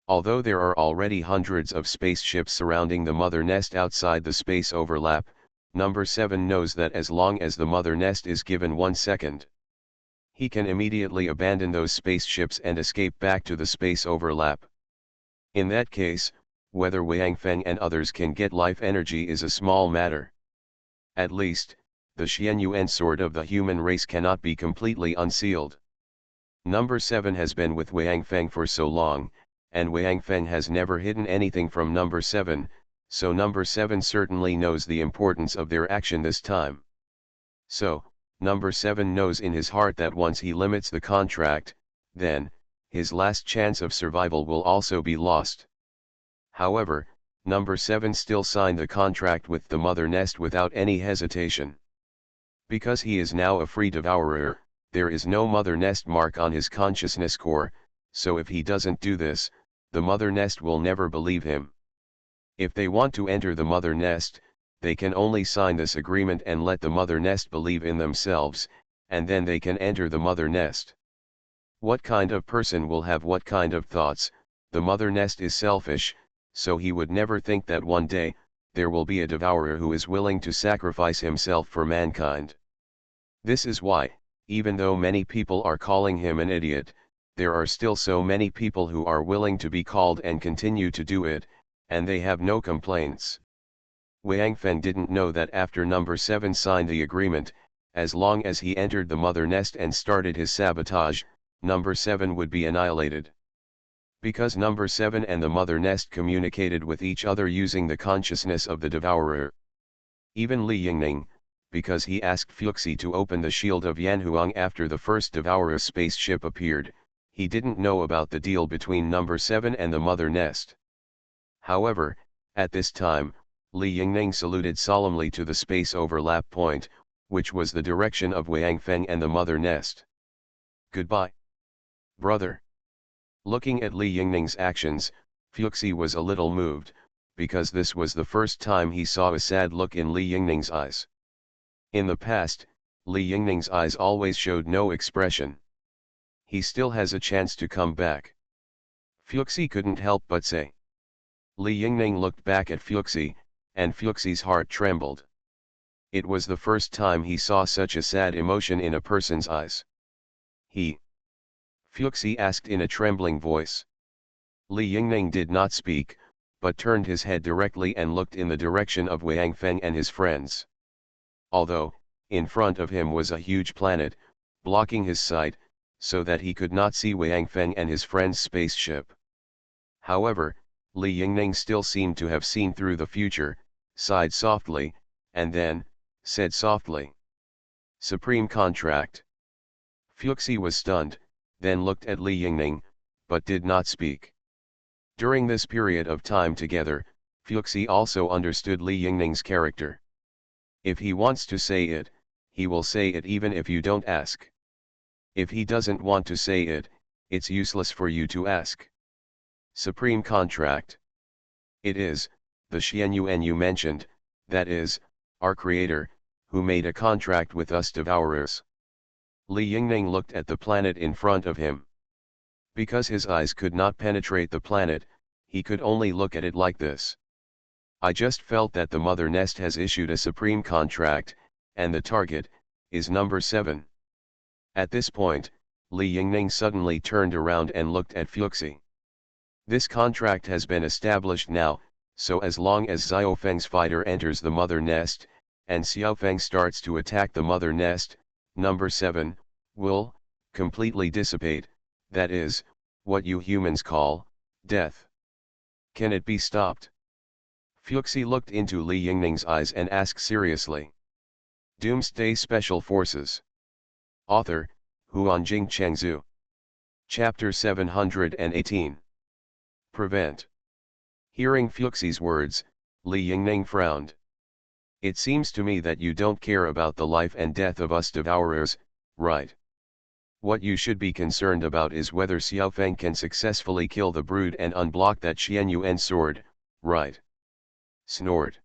Although there are already hundreds of spaceships surrounding the mother nest outside the space overlap, number 7 knows that as long as the mother nest is given 1 second, he can immediately abandon those spaceships and escape back to the space overlap. In that case, whether Wang Feng and others can get life energy is a small matter. At least, the Xianyuan sword of the human race cannot be completely unsealed. Number 7 has been with Wang Feng for so long, and Wang Feng has never hidden anything from number 7, so number 7 certainly knows the importance of their action this time. So, number 7 knows in his heart that once he limits the contract, then, his last chance of survival will also be lost. However, number 7 still signed the contract with the mother nest without any hesitation. Because he is now a free devourer, there is no mother nest mark on his consciousness core, so if he doesn't do this, the mother nest will never believe him. If they want to enter the mother nest, they can only sign this agreement and let the mother nest believe in themselves, and then they can enter the mother nest. What kind of person will have what kind of thoughts? The mother nest is selfish, so he would never think that one day, there will be a devourer who is willing to sacrifice himself for mankind. This is why, even though many people are calling him an idiot, there are still so many people who are willing to be called and continue to do it, and they have no complaints. Wang Feng didn't know that after number 7 signed the agreement, as long as he entered the mother nest and started his sabotage, number 7 would be annihilated. Because number 7 and the mother nest communicated with each other using the consciousness of the devourer. Even Li Yingning, because he asked Fuxi to open the shield of Yanhuang after the first devourer spaceship appeared, he didn't know about the deal between number 7 and the mother nest. However, at this time, Li Yingning saluted solemnly to the space overlap point, which was the direction of Wang Feng and the mother nest. Goodbye, brother. Looking at Li Yingning's actions, Fuxi was a little moved, because this was the first time he saw a sad look in Li Yingning's eyes. In the past, Li Yingning's eyes always showed no expression. He still has a chance to come back. Fuxi couldn't help but say. Li Yingning looked back at Fuxi, and Fuxi's heart trembled. It was the first time he saw such a sad emotion in a person's eyes. Fuxi asked in a trembling voice. Li Yingning did not speak, but turned his head directly and looked in the direction of Wang Feng and his friends. Although, in front of him was a huge planet, blocking his sight, so that he could not see Wang Feng and his friend's spaceship. However, Li Yingning still seemed to have seen through the future, sighed softly, and then, said softly. Supreme contract. Fuxi was stunned, then looked at Li Yingning, but did not speak. During this period of time together, Fuxi also understood Li Yingning's character. If he wants to say it, he will say it even if you don't ask. If he doesn't want to say it, it's useless for you to ask. Supreme contract. It is, the Xianyuan you mentioned, that is, our creator, who made a contract with us devourers. Li Yingning looked at the planet in front of him. Because his eyes could not penetrate the planet, he could only look at it like this. I just felt that the mother nest has issued a supreme contract, and the target is number 7. At this point, Li Yingning suddenly turned around and looked at Fuxi. This contract has been established now, so as long as Xiaofeng's fighter enters the mother nest, and Xiaofeng starts to attack the mother nest, number 7 will completely dissipate, that is, what you humans call death. Can it be stopped? Fuxi looked into Li Yingning's eyes and asked seriously. Doomsday Special Forces. Author, Huanjing Chengzhu. Chapter 718. Prevent. Hearing Fuxi's words, Li Yingning frowned. It seems to me that you don't care about the life and death of us devourers, right? What you should be concerned about is whether Xiaofeng can successfully kill the brood and unblock that Xianyuan sword, right? Snored.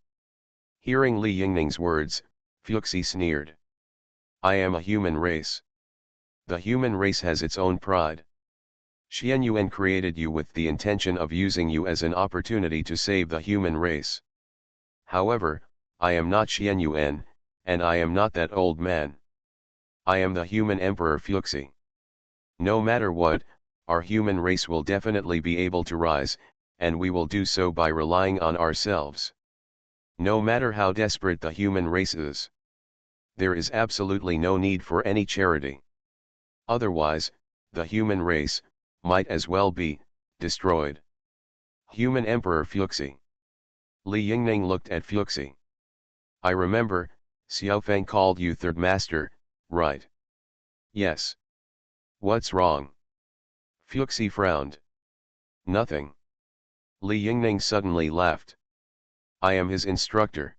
Hearing Li Yingning's words, Fuxi sneered. I am a human race. The human race has its own pride. Xianyuan created you with the intention of using you as an opportunity to save the human race. However, I am not Xianyuan, and I am not that old man. I am the human Emperor Fuxi. No matter what, our human race will definitely be able to rise, and we will do so by relying on ourselves. No matter how desperate the human race is. There is absolutely no need for any charity. Otherwise, the human race might as well be destroyed. Human Emperor Fuxi. Li Yingning looked at Fuxi. I remember, Xiaofeng called you third master, right? Yes. What's wrong? Fuxi frowned. Nothing. Li Yingning suddenly laughed. I am his instructor.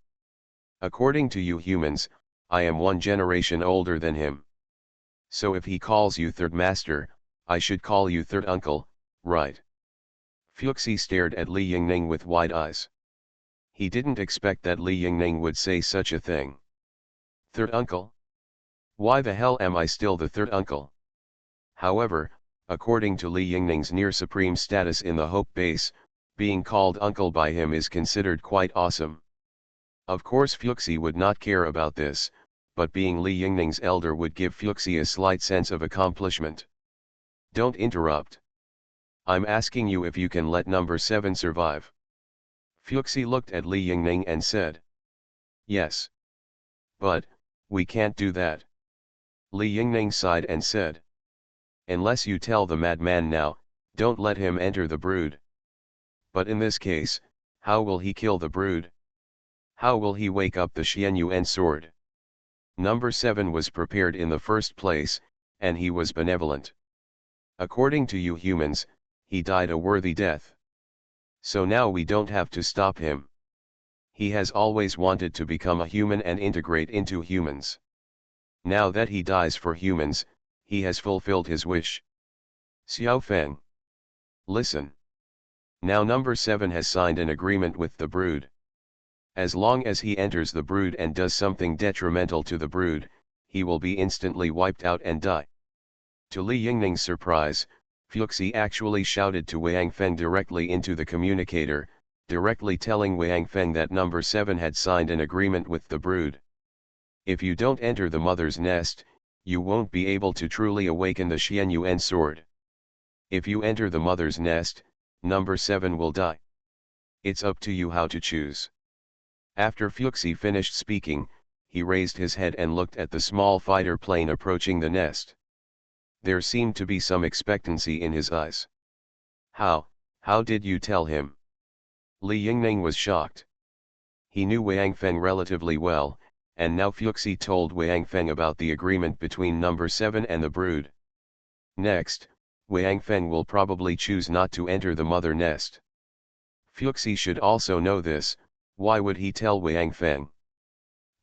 According to you humans, I am one generation older than him. So if he calls you third master, I should call you third uncle, right? Fuxi stared at Li Yingning with wide eyes. He didn't expect that Li Yingning would say such a thing. Third uncle? Why the hell am I still the third uncle? However, according to Li Yingning's near supreme status in the Hope Base, being called uncle by him is considered quite awesome. Of course Fuxi would not care about this, but being Li Yingning's elder would give Fuxi a slight sense of accomplishment. Don't interrupt. I'm asking you if you can let number 7 survive. Fuxi looked at Li Yingning and said. Yes. But, we can't do that. Li Yingning sighed and said. Unless you tell the madman now, don't let him enter the brood. But in this case, how will he kill the brood? How will he wake up the Xianyuan sword? Number 7 was prepared in the first place, and he was benevolent. According to you humans, he died a worthy death. So now we don't have to stop him. He has always wanted to become a human and integrate into humans. Now that he dies for humans, he has fulfilled his wish. Xiaofeng. Listen. Now number 7 has signed an agreement with the brood. As long as he enters the brood and does something detrimental to the brood, he will be instantly wiped out and die. To Li Yingning's surprise, Fuxi actually shouted to Wang Feng directly into the communicator, directly telling Wang Feng that number 7 had signed an agreement with the brood. If you don't enter the mother's nest, you won't be able to truly awaken the Xianyuan sword. If you enter the mother's nest, number 7 will die. It's up to you how to choose. After Fuxi finished speaking, he raised his head and looked at the small fighter plane approaching the nest. There seemed to be some expectancy in his eyes. How did you tell him? Li Yingning was shocked. He knew Wang Feng relatively well, and now Fuxi told Wang Feng about the agreement between number 7 and the brood. Next, Wang Feng will probably choose not to enter the mother nest. Fuxi should also know this. Why would he tell Wang Feng?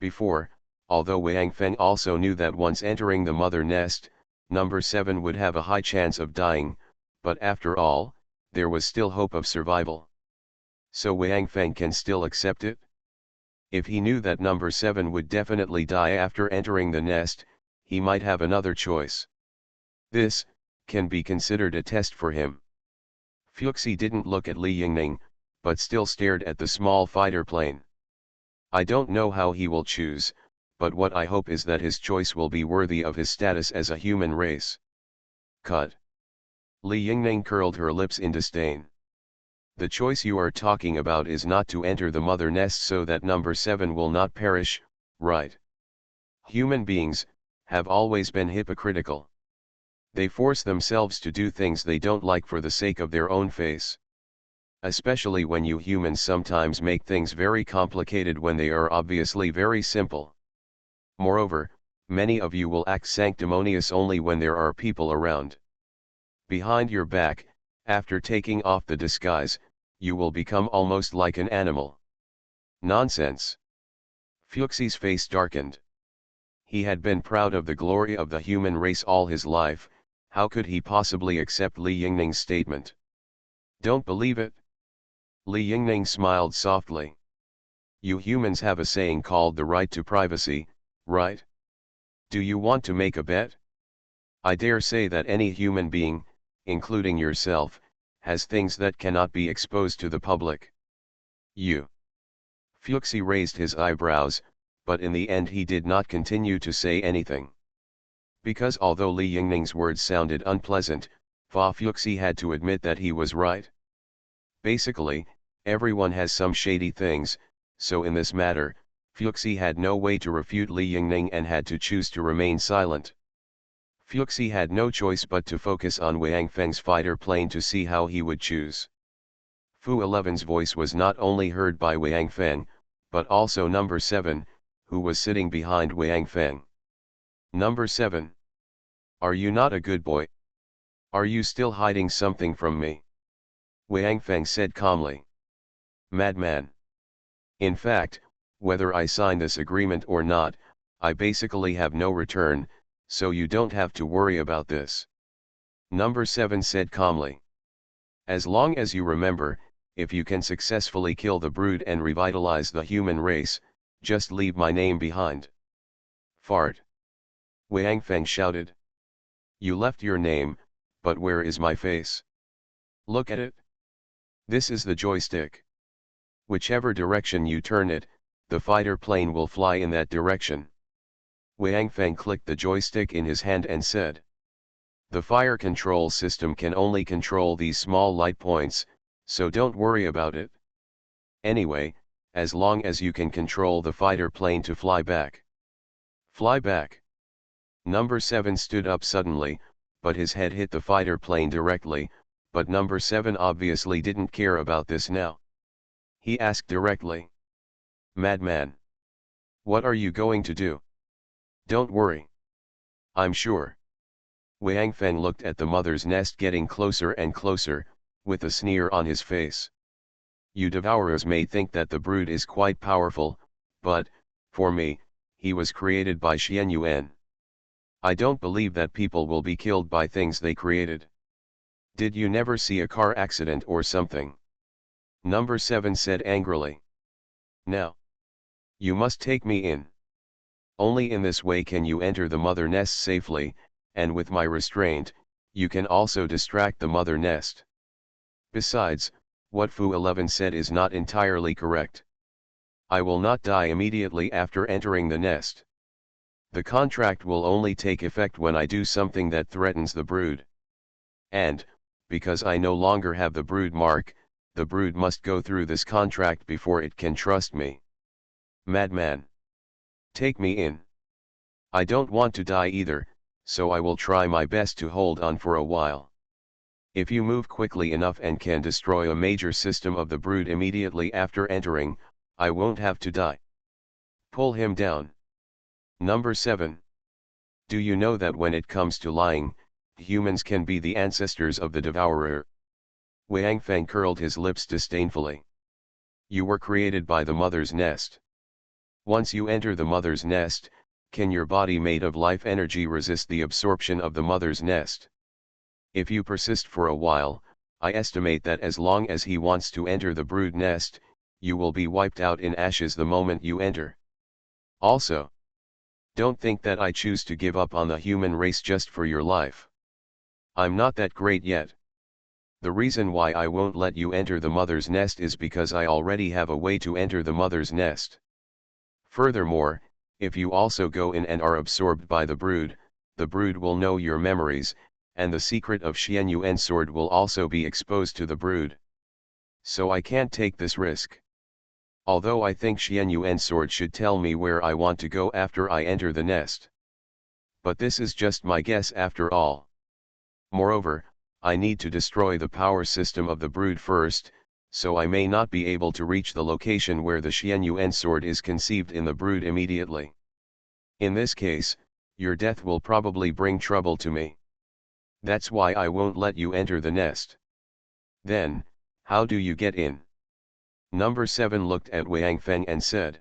Before, although Wang Feng also knew that once entering the mother nest, number 7 would have a high chance of dying, but after all, there was still hope of survival. So Wang Feng can still accept it? If he knew that number 7 would definitely die after entering the nest, he might have another choice. This can be considered a test for him. Fuxi didn't look at Li Yingning, but still stared at the small fighter plane. I don't know how he will choose, but what I hope is that his choice will be worthy of his status as a human race. Cut. Li Yingning curled her lips in disdain. The choice you are talking about is not to enter the mother nest so that number 7 will not perish, right? Human beings have always been hypocritical. They force themselves to do things they don't like for the sake of their own face. Especially when you humans sometimes make things very complicated when they are obviously very simple. Moreover, many of you will act sanctimonious only when there are people around. Behind your back, after taking off the disguise, you will become almost like an animal. Nonsense. Fuxi's face darkened. He had been proud of the glory of the human race all his life. How could he possibly accept Li Yingning's statement? Don't believe it? Li Yingning smiled softly. You humans have a saying called the right to privacy, right? Do you want to make a bet? I dare say that any human being, including yourself, has things that cannot be exposed to the public. You. Fuxi raised his eyebrows, but in the end he did not continue to say anything. Because although Li Yingning's words sounded unpleasant, Fa Fuxi had to admit that he was right. Basically, everyone has some shady things, so in this matter, Fuxi had no way to refute Li Yingning and had to choose to remain silent. Fuxi had no choice but to focus on Wang Feng's fighter plane to see how he would choose. Fu 11's voice was not only heard by Wang Feng, but also number 7, who was sitting behind Wang Feng. Number 7. Are you not a good boy? Are you still hiding something from me? Wang Feng said calmly. Madman. In fact, whether I sign this agreement or not, I basically have no return, so you don't have to worry about this. Number 7 said calmly. As long as you remember, if you can successfully kill the brood and revitalize the human race, just leave my name behind. Fart. Wang Feng shouted. You left your name, but where is my face? Look at it. This is the joystick. Whichever direction you turn it, the fighter plane will fly in that direction. Wang Feng clicked the joystick in his hand and said. The fire control system can only control these small light points, so don't worry about it. Anyway, as long as you can control the fighter plane to fly back. Fly back. Number 7 stood up suddenly, but his head hit the fighter plane directly, but number 7 obviously didn't care about this now. He asked directly. Madman. What are you going to do? Don't worry. I'm sure. Wang Feng looked at the mother's nest getting closer and closer, with a sneer on his face. You devourers may think that the brood is quite powerful, but, for me, he was created by Xian Yuan. I don't believe that people will be killed by things they created. Did you never see a car accident or something? Number 7 said angrily. Now. You must take me in. Only in this way can you enter the mother nest safely, and with my restraint, you can also distract the mother nest. Besides, what Fu 11 said is not entirely correct. I will not die immediately after entering the nest. The contract will only take effect when I do something that threatens the brood. And, because I no longer have the brood mark, the brood must go through this contract before it can trust me. Madman. Take me in. I don't want to die either, so I will try my best to hold on for a while. If you move quickly enough and can destroy a major system of the brood immediately after entering, I won't have to die. Pull him down. Number 7. Do you know that when it comes to lying, humans can be the ancestors of the devourer? Wang Feng curled his lips disdainfully. You were created by the mother's nest. Once you enter the mother's nest, can your body made of life energy resist the absorption of the mother's nest? If you persist for a while, I estimate that as long as he wants to enter the brood nest, you will be wiped out in ashes the moment you enter. Also, don't think that I choose to give up on the human race just for your life. I'm not that great yet. The reason why I won't let you enter the mother's nest is because I already have a way to enter the mother's nest. Furthermore, if you also go in and are absorbed by the brood will know your memories, and the secret of Xian Yuan's sword will also be exposed to the brood. So I can't take this risk. Although I think Xian Yuan's sword should tell me where I want to go after I enter the nest. But this is just my guess after all. Moreover, I need to destroy the power system of the brood first, so I may not be able to reach the location where the Xian Yuan sword is conceived in the brood immediately. In this case, your death will probably bring trouble to me. That's why I won't let you enter the nest. Then, how do you get in? Number 7 looked at Wang Feng and said.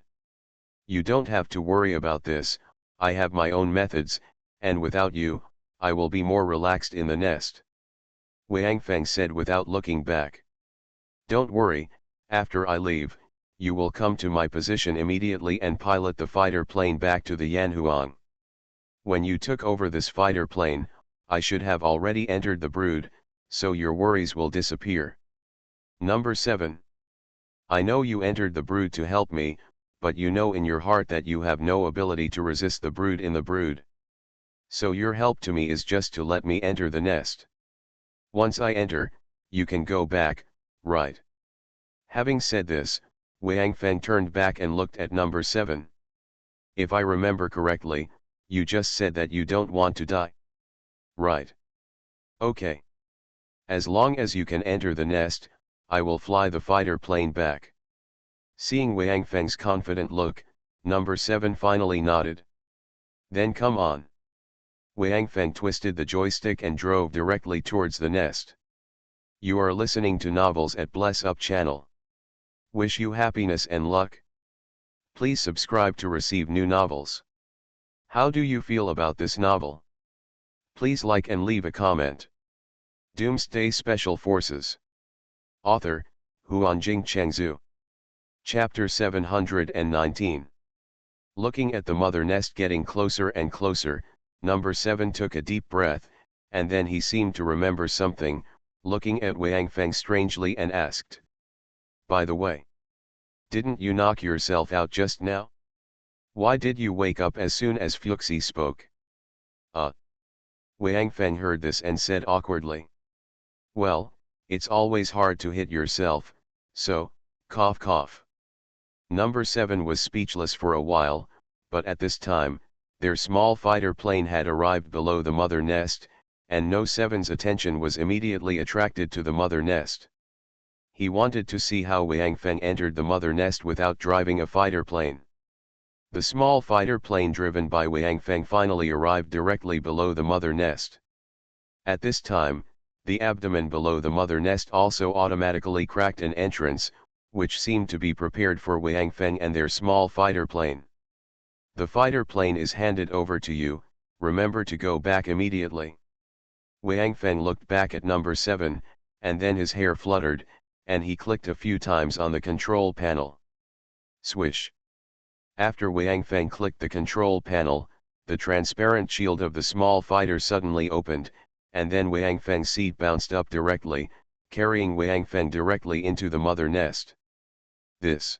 You don't have to worry about this, I have my own methods, and without you, I will be more relaxed in the nest. Wang Feng said without looking back. Don't worry, after I leave, you will come to my position immediately and pilot the fighter plane back to the Yanhuang. When you took over this fighter plane, I should have already entered the brood, so your worries will disappear. Number 7. I know you entered the brood to help me, but you know in your heart that you have no ability to resist the brood in the brood. So your help to me is just to let me enter the nest. Once I enter, you can go back, right? Having said this, Wang Feng turned back and looked at number 7. If I remember correctly, you just said that you don't want to die. Right. Okay. As long as you can enter the nest, I will fly the fighter plane back. Seeing Wang Feng's confident look, number 7 finally nodded. Then come on. Wang Feng twisted the joystick and drove directly towards the nest. You are listening to Novels at Bless Up channel. Wish you happiness and luck. Please subscribe to receive new novels. How do you feel about this novel? Please like and leave a comment. Doomsday Special Forces. Author, Huanjing Chengzhu. Chapter 719. Looking at the mother nest getting closer and closer, number 7 took a deep breath, and then he seemed to remember something, looking at Wang Feng strangely and asked. By the way, didn't you knock yourself out just now? Why did you wake up as soon as Fuxi spoke? Wang Feng heard this and said awkwardly. Well, it's always hard to hit yourself, so, cough cough. Number 7 was speechless for a while, but at this time, their small fighter plane had arrived below the mother nest, and No 7's attention was immediately attracted to the mother nest. He wanted to see how Wang Feng entered the mother nest without driving a fighter plane. The small fighter plane driven by Wang Feng finally arrived directly below the mother nest. At this time, the abdomen below the mother nest also automatically cracked an entrance, which seemed to be prepared for Wang Feng and their small fighter plane. The fighter plane is handed over to you, remember to go back immediately. Wang Feng looked back at number 7, and then his hair fluttered, and he clicked a few times on the control panel. Swish. After Wang Feng clicked the control panel, the transparent shield of the small fighter suddenly opened, and then Wang Feng's seat bounced up directly, carrying Wang Feng directly into the mother nest. This.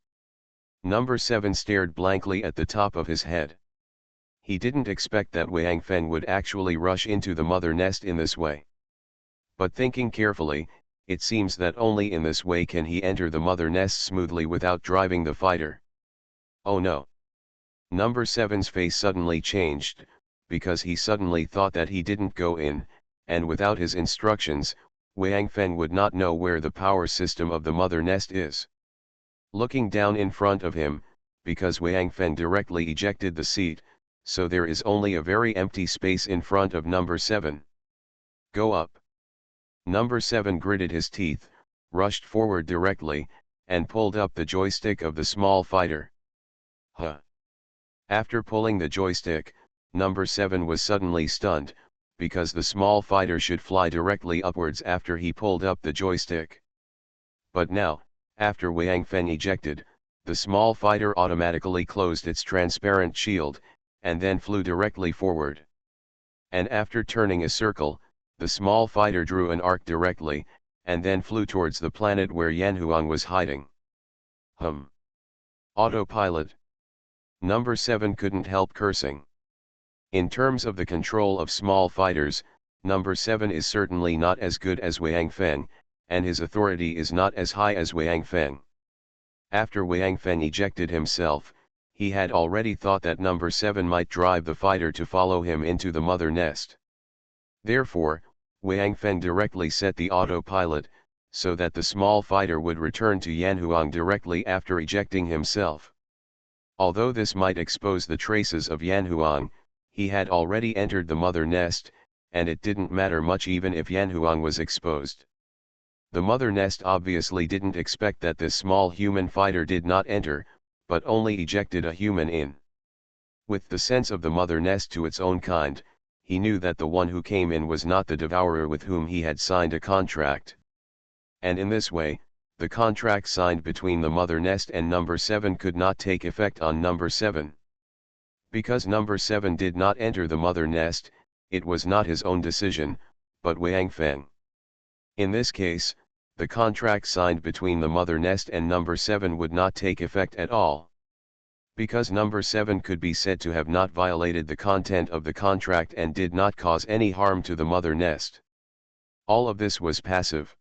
Number 7 stared blankly at the top of his head. He didn't expect that Wang Feng would actually rush into the mother nest in this way. But thinking carefully, it seems that only in this way can he enter the mother nest smoothly without driving the fighter. Oh no. Number 7's face suddenly changed, because he suddenly thought that he didn't go in, and without his instructions, Wang Feng would not know where the power system of the mother nest is. Looking down in front of him, because Wang Feng directly ejected the seat, so there is only a very empty space in front of number 7. Go up. Number 7 gritted his teeth, rushed forward directly, and pulled up the joystick of the small fighter. Huh. After pulling the joystick, number 7 was suddenly stunned, because the small fighter should fly directly upwards after he pulled up the joystick. But now, after Wang Feng ejected, the small fighter automatically closed its transparent shield, and then flew directly forward. And after turning a circle, the small fighter drew an arc directly, and then flew towards the planet where Yanhuang was hiding. Autopilot. Number 7 couldn't help cursing. In terms of the control of small fighters, number 7 is certainly not as good as Wang Feng, and his authority is not as high as Wang Feng. After Wang Feng ejected himself, he had already thought that number 7 might drive the fighter to follow him into the mother nest. Therefore, Wang Feng directly set the autopilot, so that the small fighter would return to Yanhuang directly after ejecting himself. Although this might expose the traces of Yanhuang, he had already entered the mother nest, and it didn't matter much even if Yanhuang was exposed. The mother nest obviously didn't expect that this small human fighter did not enter, but only ejected a human in. With the sense of the mother nest to its own kind, he knew that the one who came in was not the devourer with whom he had signed a contract. And in this way, the contract signed between the mother nest and number 7 could not take effect on number 7. Because number 7 did not enter the mother nest, it was not his own decision, but Wang Feng. In this case, the contract signed between the mother nest and number 7 would not take effect at all. Because number 7 could be said to have not violated the content of the contract and did not cause any harm to the mother nest. All of this was passive.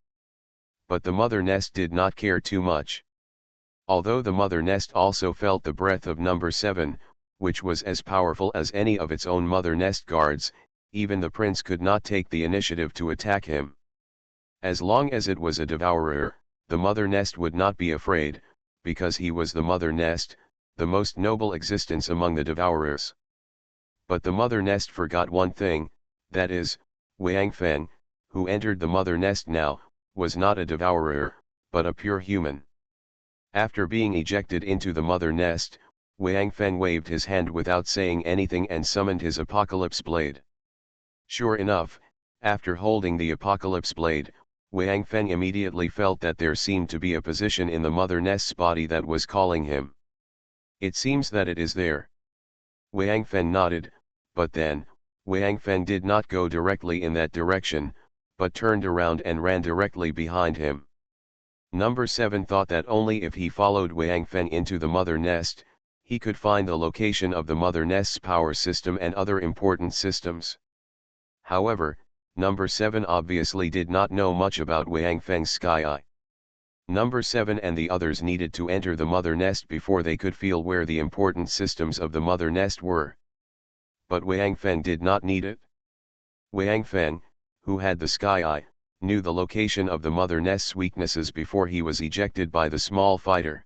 But the mother nest did not care too much. Although the mother nest also felt the breath of number 7, which was as powerful as any of its own mother nest guards, even the prince could not take the initiative to attack him. As long as it was a devourer, the mother nest would not be afraid, because he was the mother nest, the most noble existence among the devourers. But the mother nest forgot one thing, that is, Wang Feng, who entered the mother nest now, was not a devourer, but a pure human. After being ejected into the mother nest, Wang Feng waved his hand without saying anything and summoned his apocalypse blade. Sure enough, after holding the apocalypse blade, Wang Feng immediately felt that there seemed to be a position in the mother nest's body that was calling him. It seems that it is there. Wang Feng nodded, but then, Wang Feng did not go directly in that direction, but turned around and ran directly behind him. Number 7 thought that only if he followed Wang Feng into the mother nest, he could find the location of the mother nest's power system and other important systems. However, number 7 obviously did not know much about Wang Feng's sky eye. Number 7 and the others needed to enter the mother nest before they could feel where the important systems of the mother nest were. But Wang Feng did not need it. Wang Feng, who had the sky eye, knew the location of the mother nest's weaknesses before he was ejected by the small fighter.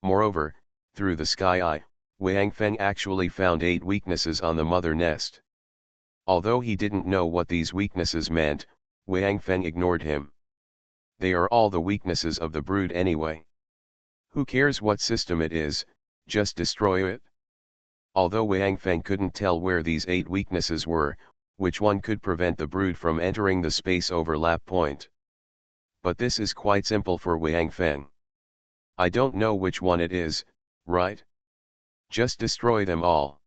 Moreover, through the sky eye, Wang Feng actually found 8 weaknesses on the mother nest. Although he didn't know what these weaknesses meant, Wang Feng ignored him. They are all the weaknesses of the brood anyway. Who cares what system it is, just destroy it? Although Wang Feng couldn't tell where these 8 weaknesses were, which one could prevent the brood from entering the space overlap point. But this is quite simple for Wang Feng. I don't know which one it is, right? Just destroy them all.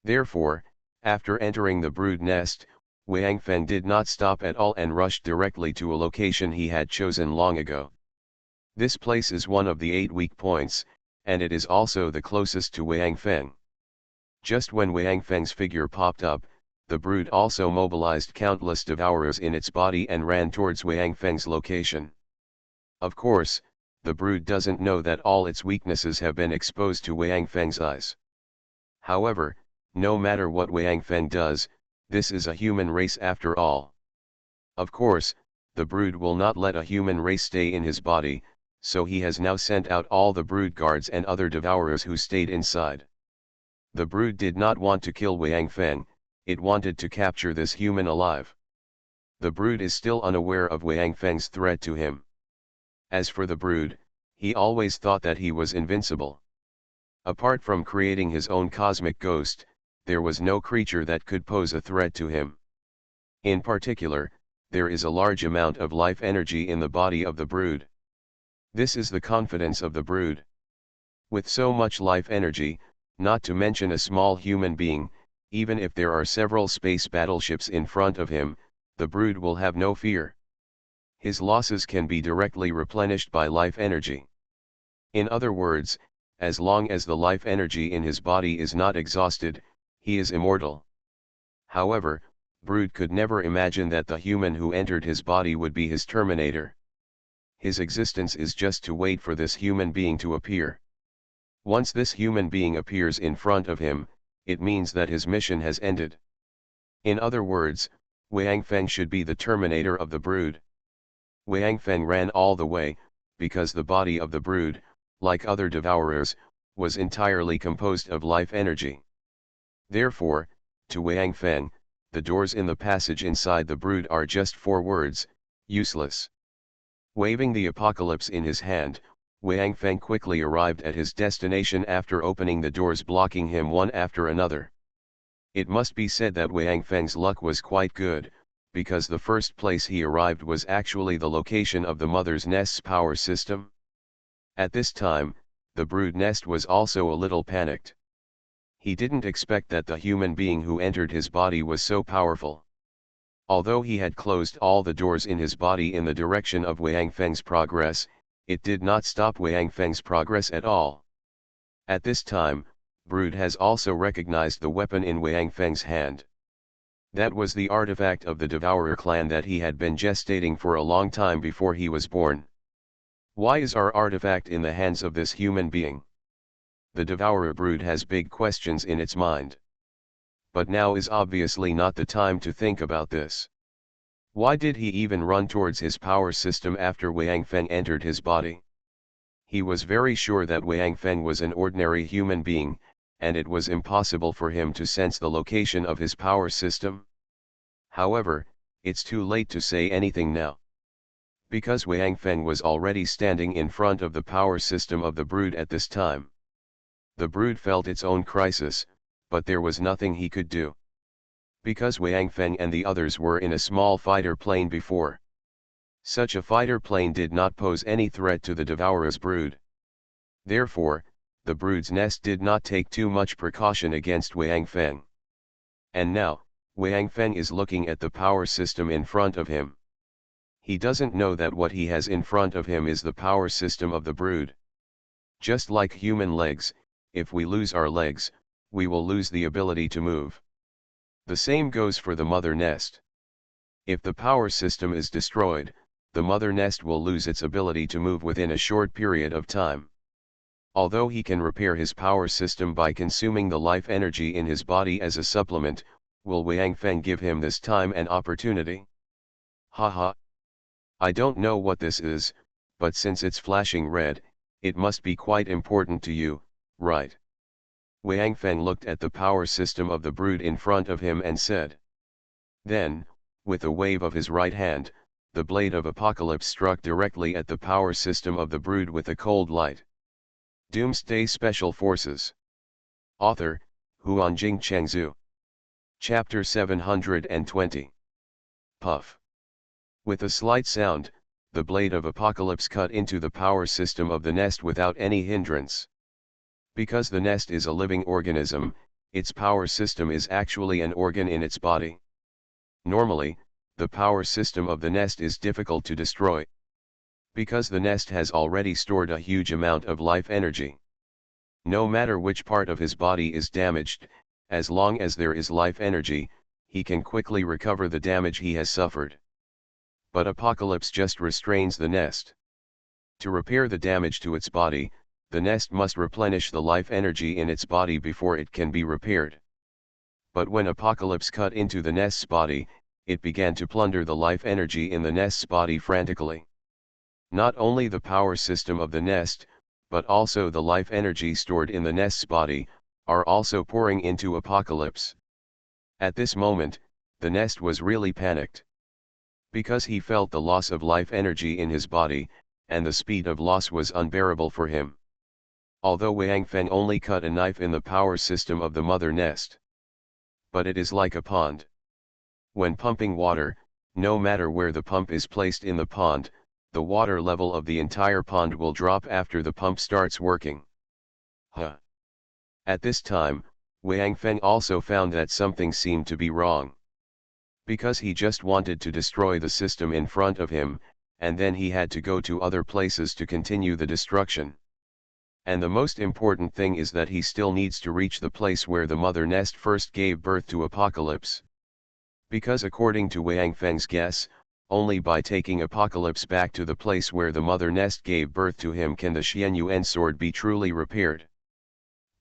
Therefore, after entering the brood nest, Wang Feng did not stop at all and rushed directly to a location he had chosen long ago. This place is one of the 8 weak points, and it is also the closest to Wang Feng. Just when Wang Feng's figure popped up, the brood also mobilized countless devourers in its body and ran towards Wang Feng's location. Of course, the brood doesn't know that all its weaknesses have been exposed to Wang Feng's eyes. However, no matter what Wang Feng does, this is a human race after all. Of course, the brood will not let a human race stay in his body, so he has now sent out all the brood guards and other devourers who stayed inside. The brood did not want to kill Wang Feng, it wanted to capture this human alive. The brood is still unaware of Wang Feng's threat to him. As for the brood, he always thought that he was invincible. Apart from creating his own cosmic ghost, there was no creature that could pose a threat to him. In particular, there is a large amount of life energy in the body of the brood. This is the confidence of the brood. With so much life energy, not to mention a small human being, even if there are several space battleships in front of him, the brood will have no fear. His losses can be directly replenished by life energy. In other words, as long as the life energy in his body is not exhausted, he is immortal. However, Brood could never imagine that the human who entered his body would be his terminator. His existence is just to wait for this human being to appear. Once this human being appears in front of him, it means that his mission has ended. In other words, Wang Feng should be the terminator of the brood. Wang Feng ran all the way, because the body of the brood, like other devourers, was entirely composed of life energy. Therefore, to Wang Feng, the doors in the passage inside the brood are just 4 words, useless. Waving the apocalypse in his hand, Wang Feng quickly arrived at his destination after opening the doors blocking him one after another. It must be said that Wang Feng's luck was quite good, because the first place he arrived was actually the location of the mother's nest's power system. At this time, the brood nest was also a little panicked. He didn't expect that the human being who entered his body was so powerful. Although he had closed all the doors in his body in the direction of Wang Feng's progress, it did not stop Wang Feng's progress at all. At this time, Brood has also recognized the weapon in Wang Feng's hand. That was the artifact of the Devourer clan that he had been gestating for a long time before he was born. Why is our artifact in the hands of this human being? The Devourer brood has big questions in its mind. But now is obviously not the time to think about this. Why did he even run towards his power system after Wang Feng entered his body? He was very sure that Wang Feng was an ordinary human being, and it was impossible for him to sense the location of his power system. However, it's too late to say anything now. Because Wang Feng was already standing in front of the power system of the brood at this time. The brood felt its own crisis, but there was nothing he could do. Because Wang Feng and the others were in a small fighter plane before. Such a fighter plane did not pose any threat to the Devourer's brood. Therefore, the brood's nest did not take too much precaution against Wang Feng. And now, Wang Feng is looking at the power system in front of him. He doesn't know that what he has in front of him is the power system of the brood. Just like human legs, if we lose our legs, we will lose the ability to move. The same goes for the mother nest. If the power system is destroyed, the mother nest will lose its ability to move within a short period of time. Although he can repair his power system by consuming the life energy in his body as a supplement, will Wang Feng give him this time and opportunity? Haha. I don't know what this is, but since it's flashing red, it must be quite important to you, right? Wang Feng looked at the power system of the brood in front of him and said. Then, with a wave of his right hand, the blade of apocalypse struck directly at the power system of the brood with a cold light. Doomsday Special Forces. Author, Huanjing Chengzhu. Chapter 720. Puff. With a slight sound, the blade of apocalypse cut into the power system of the nest without any hindrance. Because the nest is a living organism, its power system is actually an organ in its body. Normally, the power system of the nest is difficult to destroy. Because the nest has already stored a huge amount of life energy. No matter which part of his body is damaged, as long as there is life energy, he can quickly recover the damage he has suffered. But apocalypse just restrains the nest. To repair the damage to its body, the nest must replenish the life energy in its body before it can be repaired. But when apocalypse cut into the nest's body, it began to plunder the life energy in the nest's body frantically. Not only the power system of the nest, but also the life energy stored in the nest's body, are also pouring into apocalypse. At this moment, the nest was really panicked. Because he felt the loss of life energy in his body, and the speed of loss was unbearable for him. Although Wang Feng only cut a knife in the power system of the mother nest. But it is like a pond. When pumping water, no matter where the pump is placed in the pond, the water level of the entire pond will drop after the pump starts working. At this time, Wang Feng also found that something seemed to be wrong. Because he just wanted to destroy the system in front of him, and then he had to go to other places to continue the destruction. And the most important thing is that he still needs to reach the place where the mother nest first gave birth to apocalypse. Because according to Wang Feng's guess, only by taking apocalypse back to the place where the mother nest gave birth to him can the Xianyuan sword be truly repaired.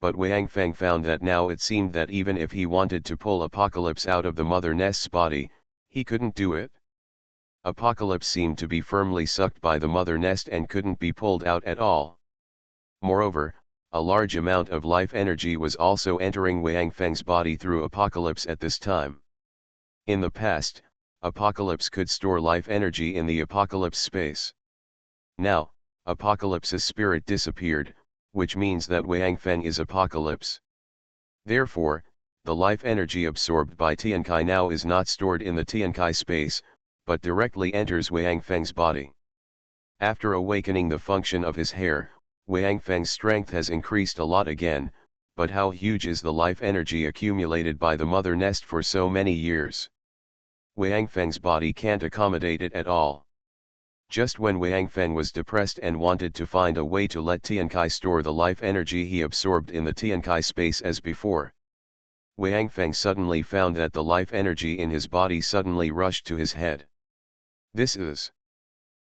But Wang Feng found that now it seemed that even if he wanted to pull apocalypse out of the mother nest's body, he couldn't do it. Apocalypse seemed to be firmly sucked by the mother nest and couldn't be pulled out at all. Moreover, a large amount of life energy was also entering Wang Feng's body through apocalypse at this time. In the past, apocalypse could store life energy in the apocalypse space. Now, apocalypse's spirit disappeared, which means that Wang Feng is apocalypse. Therefore, the life energy absorbed by Tiankai now is not stored in the Tiankai space, but directly enters Wang Feng's body. After awakening the function of his hair, Wang Feng's strength has increased a lot again, but how huge is the life energy accumulated by the mother nest for so many years? Wang Feng's body can't accommodate it at all. Just when Wang Feng was depressed and wanted to find a way to let Tiankai store the life energy he absorbed in the Tiankai space as before, Wang Feng suddenly found that the life energy in his body suddenly rushed to his head. This is.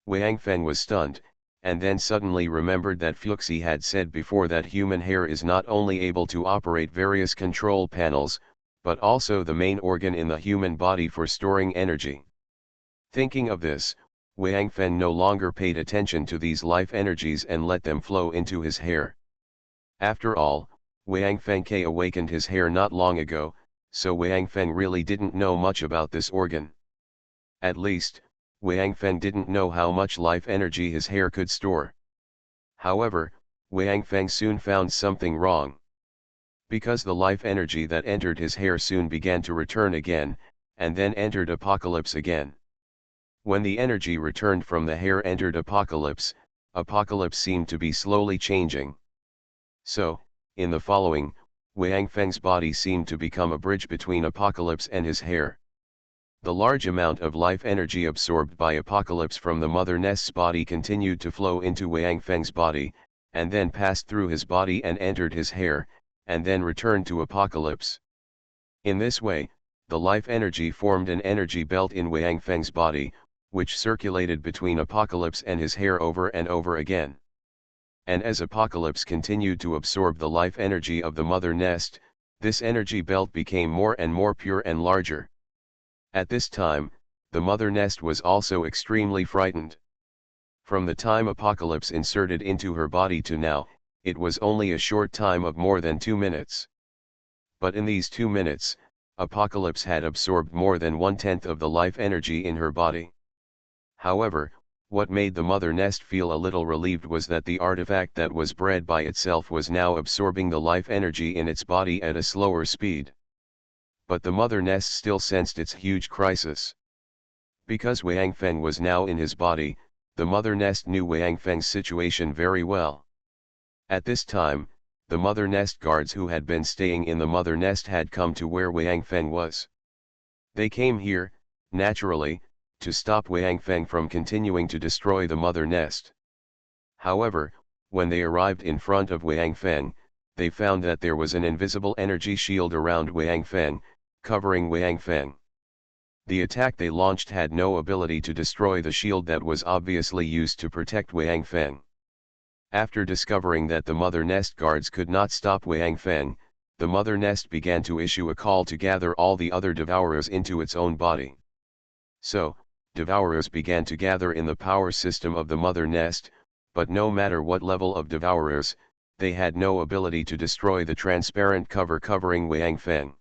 Wang Feng was stunned, and then suddenly remembered that Fuxi had said before that human hair is not only able to operate various control panels, but also the main organ in the human body for storing energy. Thinking of this, Wang Feng no longer paid attention to these life energies and let them flow into his hair. After all, Wang Feng awakened his hair not long ago, so Wang Feng really didn't know much about this organ. At least, Wang Feng didn't know how much life energy his hair could store. However, Wang Feng soon found something wrong. Because the life energy that entered his hair soon began to return again, and then entered Apocalypse again. When the energy returned from the hair entered Apocalypse, Apocalypse seemed to be slowly changing. So, in the following, Wang Feng's body seemed to become a bridge between Apocalypse and his hair. The large amount of life energy absorbed by Apocalypse from the mother nest's body continued to flow into Wang Feng's body, and then passed through his body and entered his hair, and then returned to Apocalypse. In this way, the life energy formed an energy belt in Wang Feng's body, which circulated between Apocalypse and his hair over and over again. And as Apocalypse continued to absorb the life energy of the mother nest, this energy belt became more and more pure and larger. At this time, the mother nest was also extremely frightened. From the time Apocalypse inserted into her body to now, it was only a short time of more than 2 minutes. But in these 2 minutes, Apocalypse had absorbed more than 1/10 of the life energy in her body. However, what made the mother nest feel a little relieved was that the artifact that was bred by itself was now absorbing the life energy in its body at a slower speed. But the mother nest still sensed its huge crisis. Because Wang Feng was now in his body, the mother nest knew Wang Feng's situation very well. At this time, the mother nest guards who had been staying in the mother nest had come to where Wang Feng was. They came here, naturally, to stop Wang Feng from continuing to destroy the mother nest. However, when they arrived in front of Wang Feng, they found that there was an invisible energy shield around Wang Feng, covering Wang Feng. The attack they launched had no ability to destroy the shield that was obviously used to protect Wang Feng. After discovering that the mother nest guards could not stop Wang Feng, the mother nest began to issue a call to gather all the other devourers into its own body. So, devourers began to gather in the power system of the mother nest, but no matter what level of devourers, they had no ability to destroy the transparent cover covering Wang Feng.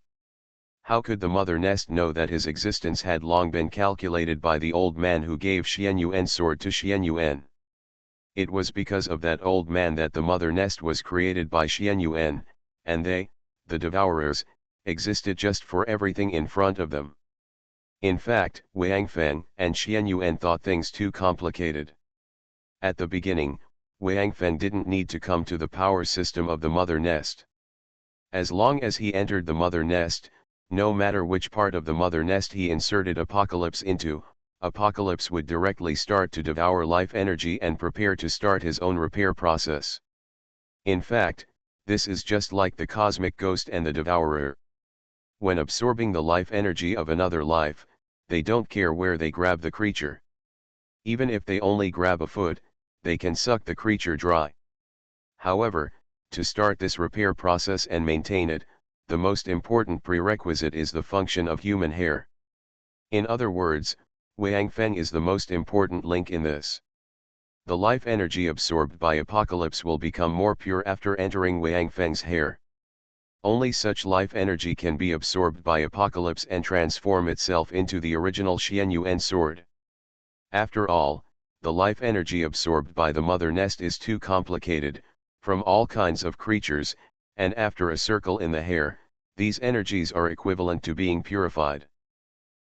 How could the mother nest know that his existence had long been calculated by the old man who gave Xian Yuan's sword to Xian Yuan? It was because of that old man that the mother nest was created by Xian Yuan, and they, the devourers, existed just for everything in front of them. In fact, Wang Feng and Xian Yuan thought things too complicated. At the beginning, Wang Feng didn't need to come to the power system of the mother nest. As long as he entered the mother nest, no matter which part of the mother nest he inserted Apocalypse into, Apocalypse would directly start to devour life energy and prepare to start his own repair process. In fact, this is just like the cosmic ghost and the devourer. When absorbing the life energy of another life, they don't care where they grab the creature. Even if they only grab a foot, they can suck the creature dry. However, to start this repair process and maintain it, the most important prerequisite is the function of human hair. In other words, Wang Feng is the most important link in this. The life energy absorbed by Apocalypse will become more pure after entering Wang Feng's hair. Only such life energy can be absorbed by Apocalypse and transform itself into the original Xian Yuan sword. After all, the life energy absorbed by the mother nest is too complicated, from all kinds of creatures, and after a circle in the hair, these energies are equivalent to being purified.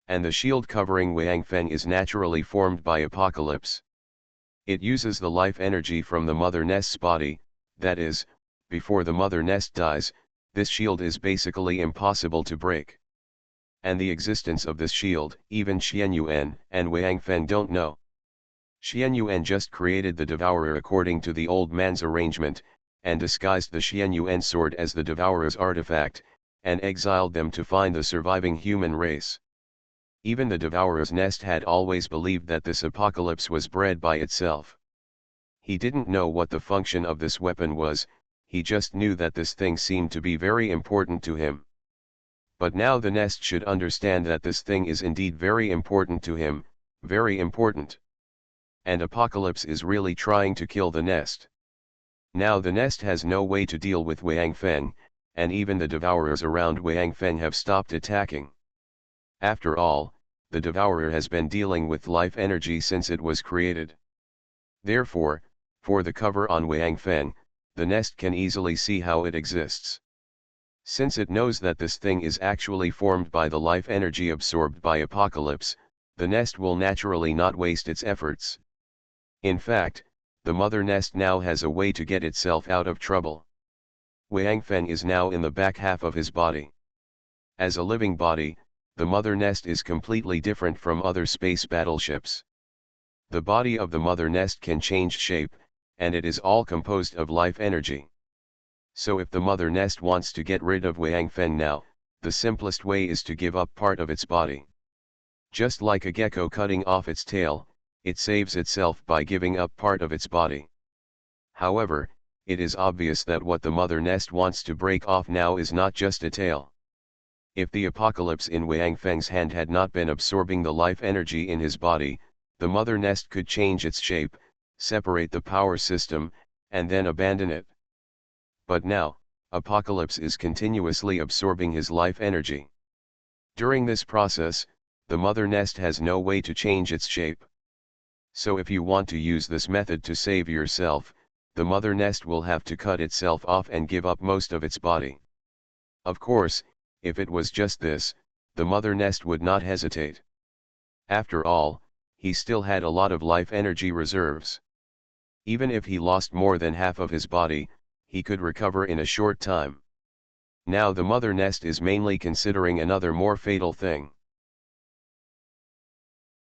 And the shield covering Wang Feng is naturally formed by Apocalypse. It uses the life energy from the mother nest's body, that is, before the mother nest dies, this shield is basically impossible to break. And the existence of this shield, even Xian Yuan and Wang Feng don't know. Xianyuan just created the devourer according to the old man's arrangement, and disguised the Xianyuan sword as the devourer's artifact, and exiled them to find the surviving human race. Even the devourer's nest had always believed that this apocalypse was bred by itself. He didn't know what the function of this weapon was, he just knew that this thing seemed to be very important to him. But now the nest should understand that this thing is indeed very important to him, very important. And Apocalypse is really trying to kill the nest. Now the nest has no way to deal with Wang Feng, and even the devourers around Wang Feng have stopped attacking. After all, the devourer has been dealing with life energy since it was created. Therefore, for the cover on Wang Feng, the nest can easily see how it exists. Since it knows that this thing is actually formed by the life energy absorbed by Apocalypse, the nest will naturally not waste its efforts. In fact, the mother nest now has a way to get itself out of trouble. Wang Feng is now in the back half of his body. As a living body, the mother nest is completely different from other space battleships. The body of the mother nest can change shape, and it is all composed of life energy. So if the mother nest wants to get rid of Wang Feng now, the simplest way is to give up part of its body. Just like a gecko cutting off its tail, it saves itself by giving up part of its body. However, it is obvious that what the mother nest wants to break off now is not just a tail. If the apocalypse in Wang Feng's hand had not been absorbing the life energy in his body, the mother nest could change its shape, separate the power system, and then abandon it. But now, Apocalypse is continuously absorbing his life energy. During this process, the mother nest has no way to change its shape. So if you want to use this method to save yourself, the mother nest will have to cut itself off and give up most of its body. Of course, if it was just this, the mother nest would not hesitate. After all, he still had a lot of life energy reserves. Even if he lost more than half of his body, he could recover in a short time. Now the mother nest is mainly considering another more fatal thing.